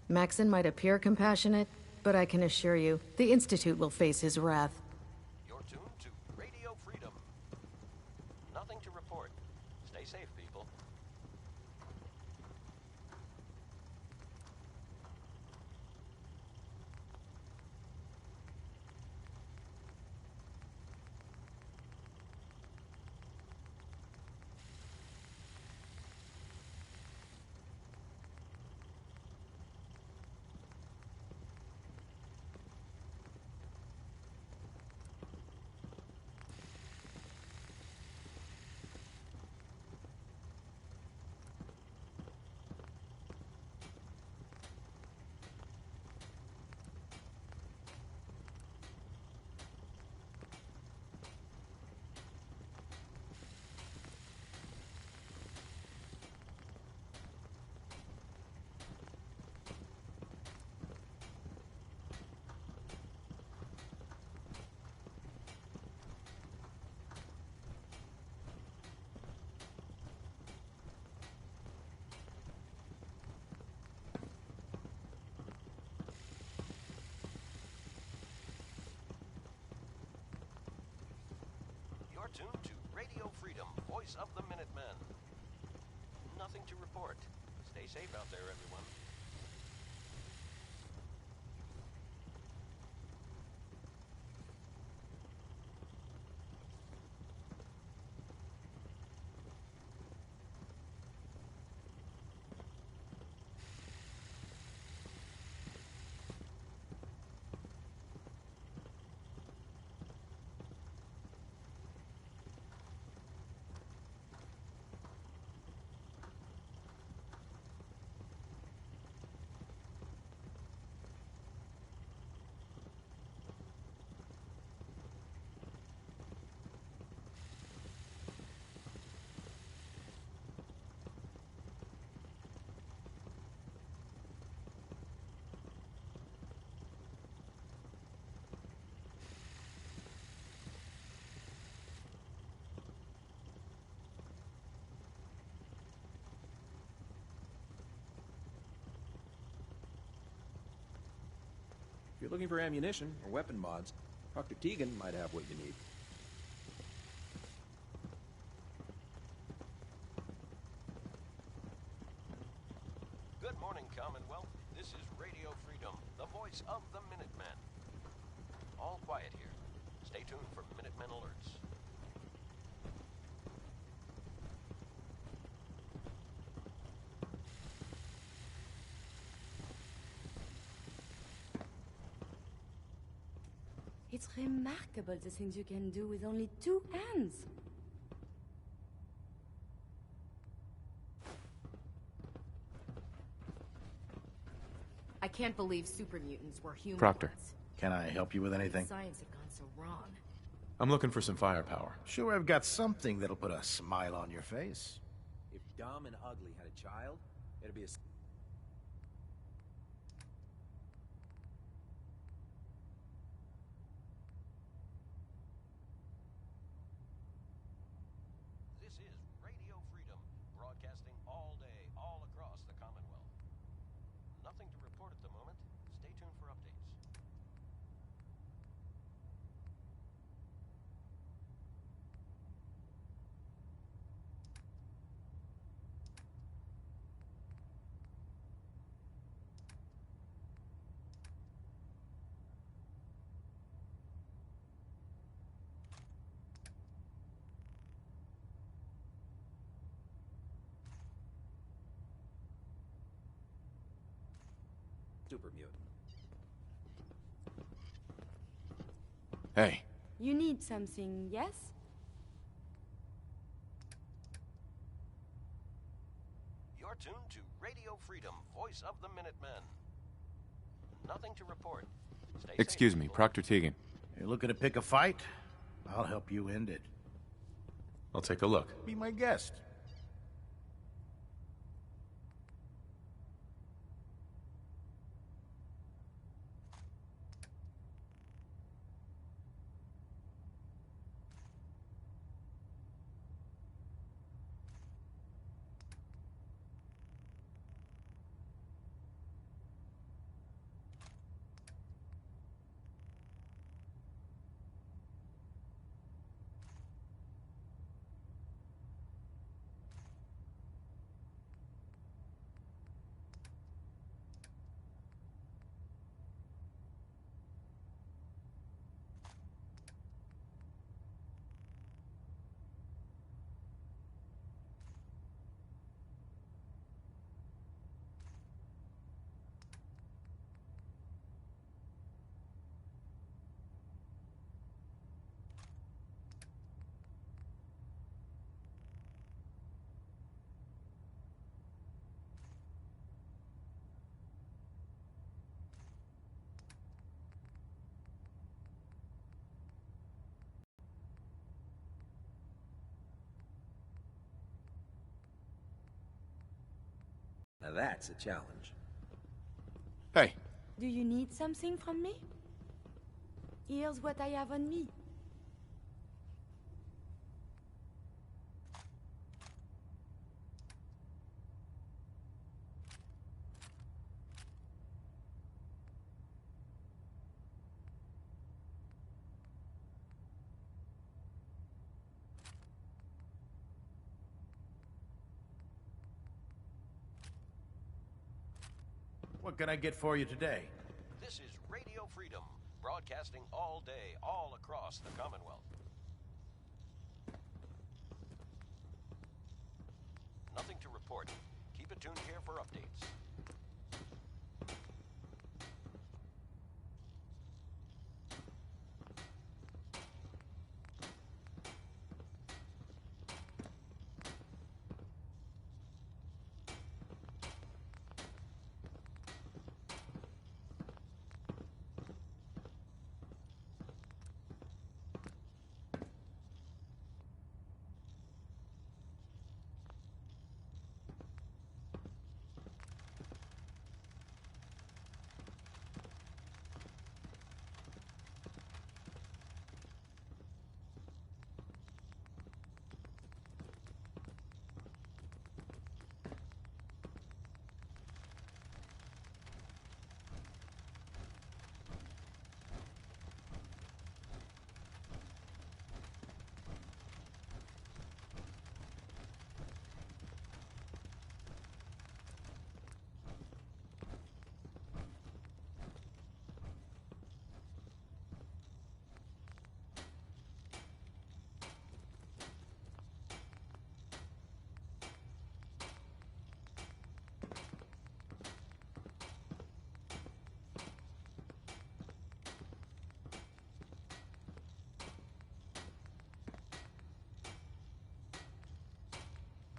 Maxon might appear compassionate, but I can assure you, the Institute will face his wrath. You're tuned to Radio Freedom. Nothing to report. Stay safe, people. You're tuned to Radio Freedom, voice of the Minuteman. Nothing to report. Stay safe out there, everyone. you're looking for ammunition or weapon mods, Dr. Tegan might have what you need. Good morning, Commonwealth. This is Radio Freedom, the voice of the Minutemen. All quiet here. Stay tuned for Minutemen alerts. It's remarkable the things you can do with only 2 hands. I can't believe super mutants were human Proctor. ones. Can I help you with anything? Science have gone so wrong. I'm looking for some firepower. Sure, I've got something that'll put a smile on your face. If Dumb and Ugly had a child, it'd be a... This is Radio Freedom, broadcasting all day, all across the Commonwealth. Nothing to report at the moment. Stay tuned for updates. super mutant. Hey. You need something, yes? You're tuned to Radio Freedom, voice of the Minutemen. Nothing to report. Stay Excuse safe, me, people. Proctor Tegan. You're looking to pick a fight? I'll help you end it. I'll take a look. Be my guest. Now that's a challenge. Hey. Do you need something from me? Here's what I have on me. What can I get for you today? This is Radio Freedom, broadcasting all day, all across the Commonwealth. Nothing to report. Keep it tuned here for updates.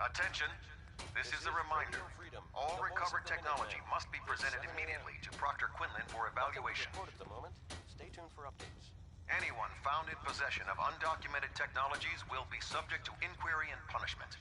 Attention. This is a reminder. All recovered technology must be presented immediately to Proctor Quinlan for evaluation. At the moment. Stay tuned for updates. Anyone found in possession of undocumented technologies will be subject to inquiry and punishment.